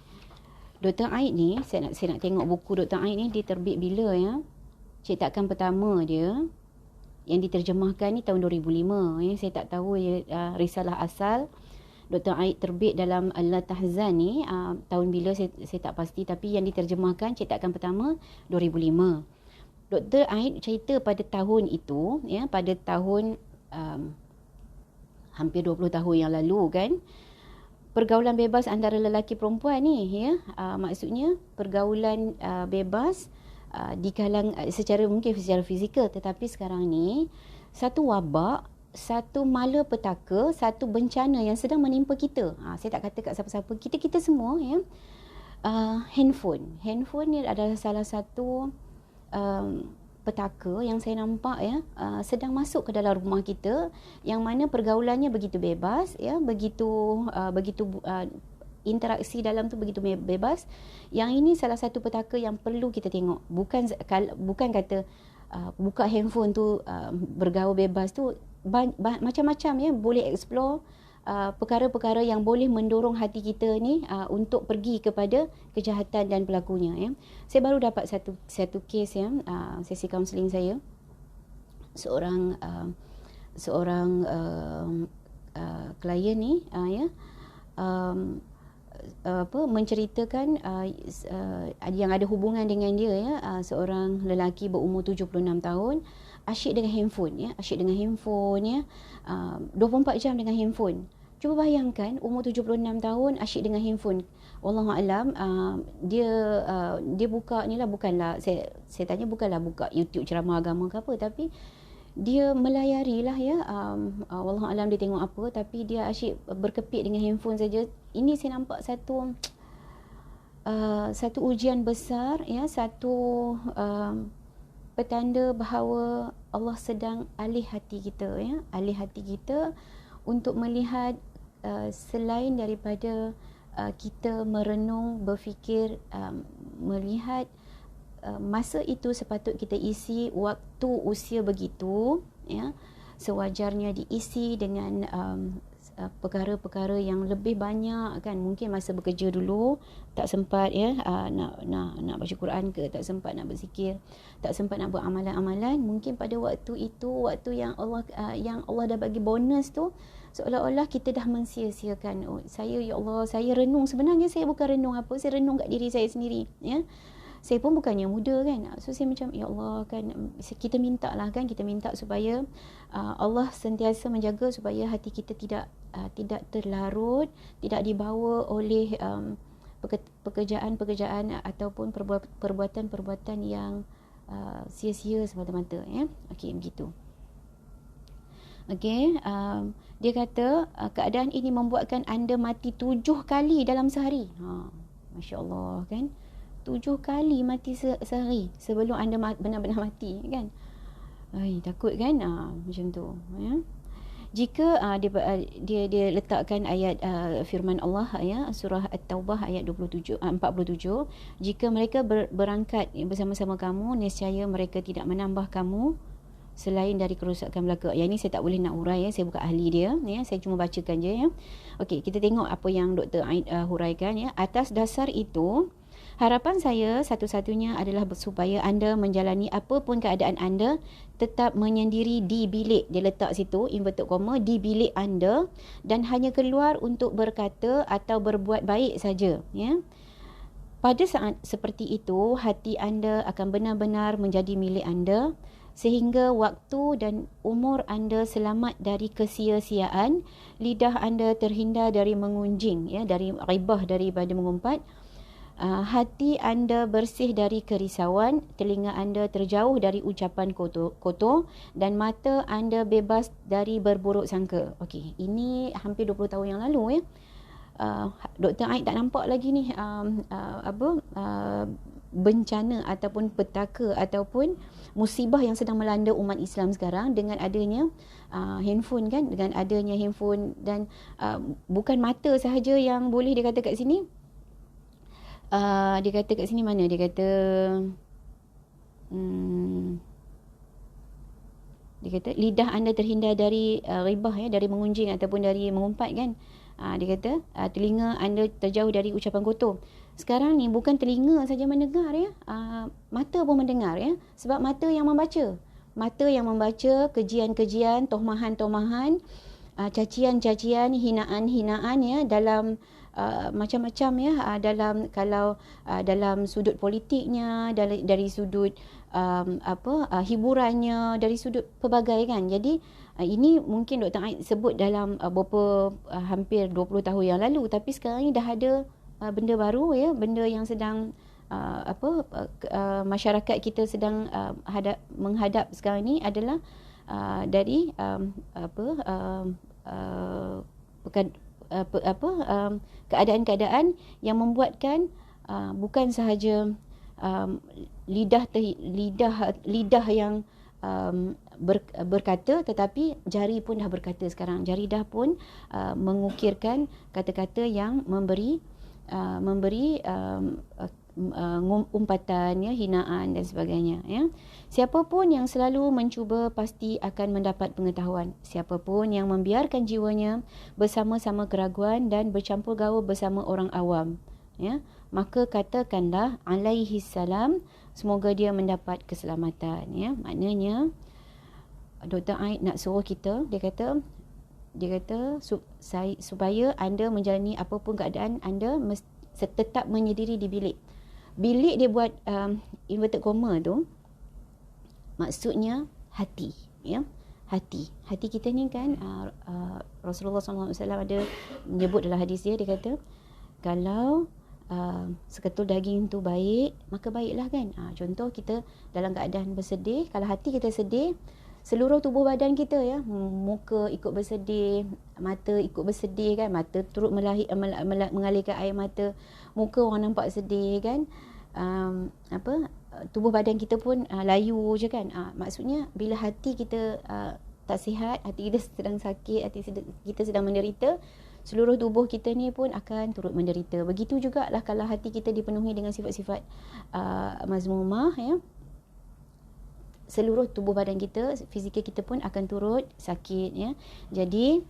[SPEAKER 1] Dr. Aid ni, saya nak tengok buku Dr. Aid ni, dia terbit bila ya? Cetakan pertama dia yang diterjemahkan ni tahun 2005 ya. Saya tak tahu ya, risalah asal Dr. Aid terbit dalam La Tahzan ni tahun bila saya tak pasti, tapi yang diterjemahkan cetakan pertama 2005. Dr. Aid cerita pada tahun itu ya, pada tahun hampir 20 tahun yang lalu kan, pergaulan bebas antara lelaki perempuan ni ya, maksudnya pergaulan bebas di kalangan mungkin secara fizikal, tetapi sekarang ni satu wabak, satu malapetaka, satu bencana yang sedang menimpa kita. Saya tak kata kat siapa-siapa, kita semua ya. Handphone ni adalah salah satu petaka yang saya nampak ya, sedang masuk ke dalam rumah kita, yang mana pergaulannya begitu bebas ya, begitu interaksi dalam tu begitu bebas. Yang ini salah satu petaka yang perlu kita tengok. Bukan kata buka handphone tu bergaul bebas tu, macam-macam ya, boleh explore perkara-perkara yang boleh mendorong hati kita ni untuk pergi kepada kejahatan dan pelakunya ya. Saya baru dapat satu kes ya, sesi kaunseling saya, seorang klien ni ya, menceritakan yang ada hubungan dengan dia ya, seorang lelaki berumur 76 tahun, asyik dengan handphone ya, 24 jam dengan handphone. Cuba bayangkan umur 76 tahun asyik dengan handphone. Wallahu alam, dia buka ni lah, bukanlah saya tanya, bukanlah buka YouTube ceramah agama ke apa, tapi dia melayari lah ya, wallahu alam dia tengok apa, tapi dia asyik berkepit dengan handphone saja. Ini saya nampak satu ujian besar ya, satu petanda bahawa Allah sedang alih hati kita ya, alih hati kita untuk melihat selain daripada kita merenung, berfikir, melihat masa itu sepatut kita isi waktu usia begitu ya, sewajarnya diisi dengan perkara-perkara yang lebih banyak kan. Mungkin masa bekerja dulu tak sempat ya, nak baca Quran ke, tak sempat nak berzikir, tak sempat nak buat amalan-amalan. Mungkin pada waktu itu, waktu yang Allah dah bagi bonus tu, seolah-olah kita dah mensia-siakan. Oh, ya Allah, saya renung, sebenarnya saya bukan renung apa, saya renung kat diri saya sendiri ya. Saya pun bukannya muda kan, so saya macam ya Allah kan, kita minta lah kan, kita minta supaya Allah sentiasa menjaga supaya hati kita tidak terlarut, tidak dibawa oleh pekerjaan-pekerjaan ataupun perbuatan-perbuatan yang sia-sia semata-mata ya. Okey, begitu. Okey, dia kata keadaan ini membuatkan anda mati 7 kali dalam sehari. Masya Allah kan, 7 kali mati sehari sebelum anda benar-benar mati kan. Takut kan, macam tu ya. Jika dia letakkan ayat firman Allah ya, surah At-Taubah ayat 47, jika mereka berangkat bersama-sama kamu, nescaya mereka tidak menambah kamu selain dari kerosakan belaka. Yang ini saya tak boleh nak urai ya, saya bukan ahli dia ya, saya cuma bacakan je ya. Okey, kita tengok apa yang Dr. Aid huraikan ya. Atas dasar itu, harapan saya satu-satunya adalah supaya anda menjalani apapun keadaan anda tetap menyendiri di bilik. Dia letak situ inverted comma, di bilik anda, dan hanya keluar untuk berkata atau berbuat baik saja ya. Pada saat seperti itu, hati anda akan benar-benar menjadi milik anda, sehingga waktu dan umur anda selamat dari kesia-siaan, lidah anda terhindar dari mengunjing ya, dari ribah, daripada mengumpat, hati anda bersih dari kerisauan, telinga anda terjauh dari ucapan kotor, dan mata anda bebas dari berburuk sangka. Okey, ini hampir 20 tahun yang lalu ya. Dr. Aid tak nampak lagi ni bencana ataupun petaka ataupun musibah yang sedang melanda umat Islam sekarang dengan adanya handphone kan, dengan adanya handphone. Dan bukan mata sahaja yang boleh, dia kata kat sini, dia kata kat sini mana, dia kata Dia kata lidah anda terhindar dari ribah ya, dari mengunjing ataupun dari mengumpat kan. Dia kata telinga anda terjauh dari ucapan kotor. Sekarang ni bukan telinga saja mendengar ya, mata pun mendengar ya, sebab mata yang membaca. Mata yang membaca kejian-kejian, tohmahan-tohmahan, cacian-cacian, hinaan-hinaan ya, dalam macam-macam ya, dalam kalau dalam sudut politiknya, dari sudut hiburannya, dari sudut pelbagai kan. Jadi ini mungkin Dr. Aid sebut dalam hampir 20 tahun yang lalu, tapi sekarang ni dah ada benda baru ya, benda yang sedang masyarakat kita sedang menghadap sekarang ni adalah dari keadaan-keadaan yang membuatkan bukan sahaja lidah yang berkata, tetapi jari pun dah berkata sekarang. Jari dah pun mengukirkan kata-kata yang memberi umpatan ya, hinaan dan sebagainya ya. Siapa pun yang selalu mencuba pasti akan mendapat pengetahuan. Siapa pun yang membiarkan jiwanya bersama-sama keraguan dan bercampur gaul bersama orang awam ya, maka katakanlah alaihi salam, semoga dia mendapat keselamatan ya. Maknanya Dr. Aid nak suruh kita, dia kata supaya anda menjalani apapun keadaan, anda tetap menyendiri di bilik. Bilik dia buat inverted comma tu, maksudnya hati ya. Hati kita ni kan, Rasulullah SAW ada menyebut dalam hadis dia kata kalau seketul daging tu baik, maka baiklah kan. Contoh kita dalam keadaan bersedih, kalau hati kita sedih, seluruh tubuh badan kita ya, muka ikut bersedih, mata ikut bersedih kan, mata turut mengalirkan air mata, muka orang nampak sedih kan, tubuh badan kita pun layu je kan. Maksudnya bila hati kita tak sihat, hati kita sedang sakit, hati kita sedang menderita, seluruh tubuh kita ni pun akan turut menderita. Begitu jugalah kalau hati kita dipenuhi dengan sifat-sifat mazmumah ya, seluruh tubuh badan kita, fizikal kita pun akan turut sakit ya. Jadi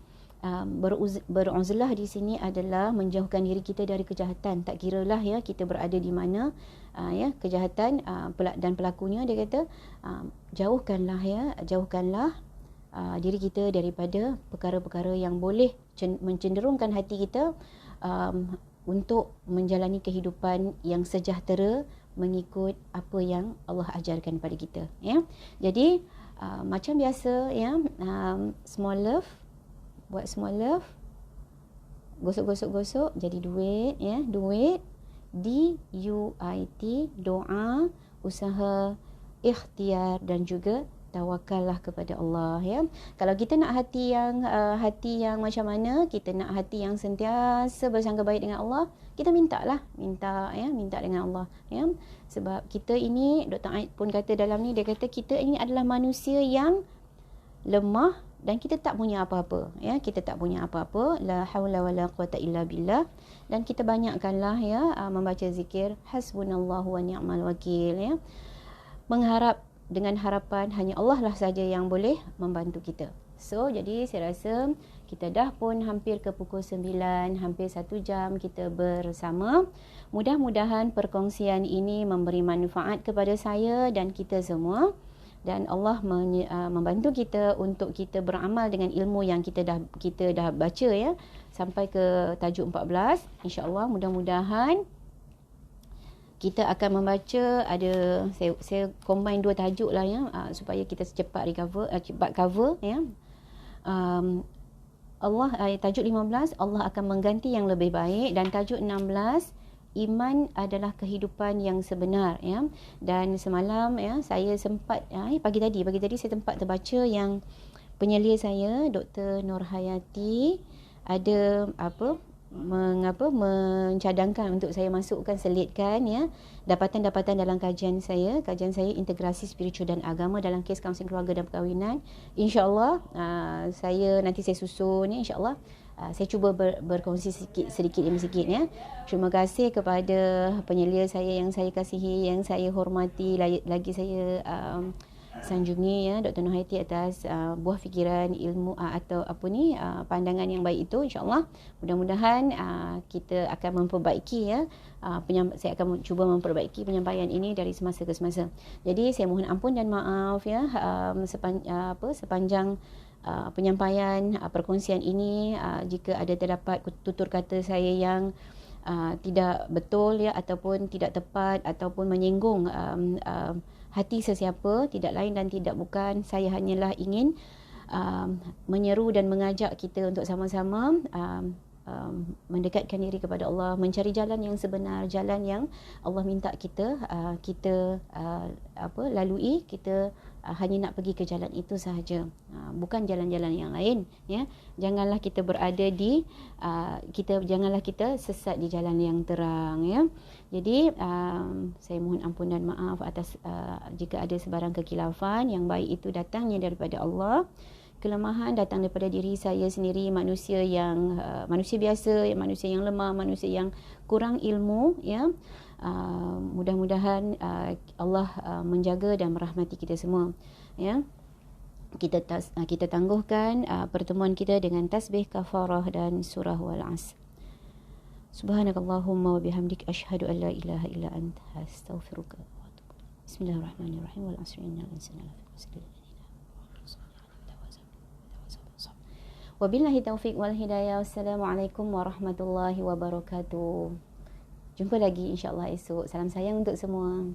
[SPEAKER 1] beruzlah di sini adalah menjauhkan diri kita dari kejahatan. Tak kiralah ya kita berada di mana ya, kejahatan dan pelakunya, dia kata jauhkanlah diri kita daripada perkara-perkara yang boleh mencenderungkan hati kita untuk menjalani kehidupan yang sejahtera mengikut apa yang Allah ajarkan pada kita ya. Jadi macam biasa ya, small love, buat small love, gosok-gosok jadi duit ya, duit, DUIT, doa, usaha, ikhtiar dan juga tawakallah kepada Allah ya. Kalau kita nak hati yang macam mana, kita nak hati yang sentiasa bersangka baik dengan Allah, kita minta dengan Allah ya. Sebab kita ini, Dr. Aid pun kata dalam ni, dia kata kita ini adalah manusia yang lemah dan kita tak punya apa-apa ya, kita tak punya apa-apa, la haula wala quwata illa billah. Dan kita banyakkanlah ya membaca zikir hasbunallahu wa ni'mal wakil ya, mengharap dengan harapan hanya Allah lah saja yang boleh membantu kita. So jadi saya rasa kita dah pun hampir ke pukul 9, hampir 1 jam kita bersama. Mudah-mudahan perkongsian ini memberi manfaat kepada saya dan kita semua, dan Allah membantu kita untuk kita beramal dengan ilmu yang kita dah baca ya, sampai ke tajuk 14. InsyaAllah mudah-mudahan kita akan membaca, ada saya combine 2 tajuk lah ya, supaya kita cepat cover ya. Tajuk 15, Allah akan mengganti yang lebih baik, dan tajuk 16, iman adalah kehidupan yang sebenar ya. Dan semalam ya saya sempat pagi tadi saya sempat terbaca yang penyelia saya Dr. Nurhayati ada mencadangkan untuk saya masukkan, selitkan ya, dapatan-dapatan dalam kajian saya integrasi spiritual dan agama dalam kes kaunseling keluarga dan perkahwinan. InsyaAllah saya nanti saya susun ya, InsyaAllah saya cuba berkongsi sedikit demi sedikit ya. Terima kasih kepada penyelia saya yang saya kasihi, yang saya hormati, lagi saya sanjungi ya Dr. Nur Hayati atas buah fikiran ilmu atau pandangan yang baik itu. InsyaAllah mudah-mudahan kita akan memperbaiki ya, saya akan cuba memperbaiki penyampaian ini dari semasa ke semasa. Jadi saya mohon ampun dan maaf ya sepanjang penyampaian perkongsian ini, jika ada terdapat tutur kata saya yang tidak betul ya, ataupun tidak tepat, ataupun menyinggung hati sesiapa, tidak lain dan tidak bukan saya hanyalah ingin menyeru dan mengajak kita untuk sama-sama mendekatkan diri kepada Allah, mencari jalan yang sebenar, jalan yang Allah minta kita lalui. Kita hanya nak pergi ke jalan itu sahaja, bukan jalan-jalan yang lain ya. Janganlah kita berada di janganlah kita sesat di jalan yang terang ya. Jadi saya mohon ampun dan maaf atas jika ada sebarang kekhilafan. Yang baik itu datangnya daripada Allah, kelemahan datang daripada diri saya sendiri, manusia biasa, manusia yang lemah, manusia yang kurang ilmu ya. Mudah-mudahan Allah menjaga dan merahmati kita semua ya. Kita tangguhkan pertemuan kita dengan tasbih kafarah dan surah wal asr. Subhanakallahumma wa bihamdik asyhadu an la ilaha illa anta astaghfiruka wa atubu ilaik. Bismillahirrahmanirrahim. Wal asri innal insana lafi khusr. Wabillahi taufiq wal hidayah. Wassalamualaikum warahmatullahi wabarakatuh. Jumpa lagi insya-Allah esok. Salam sayang untuk semua.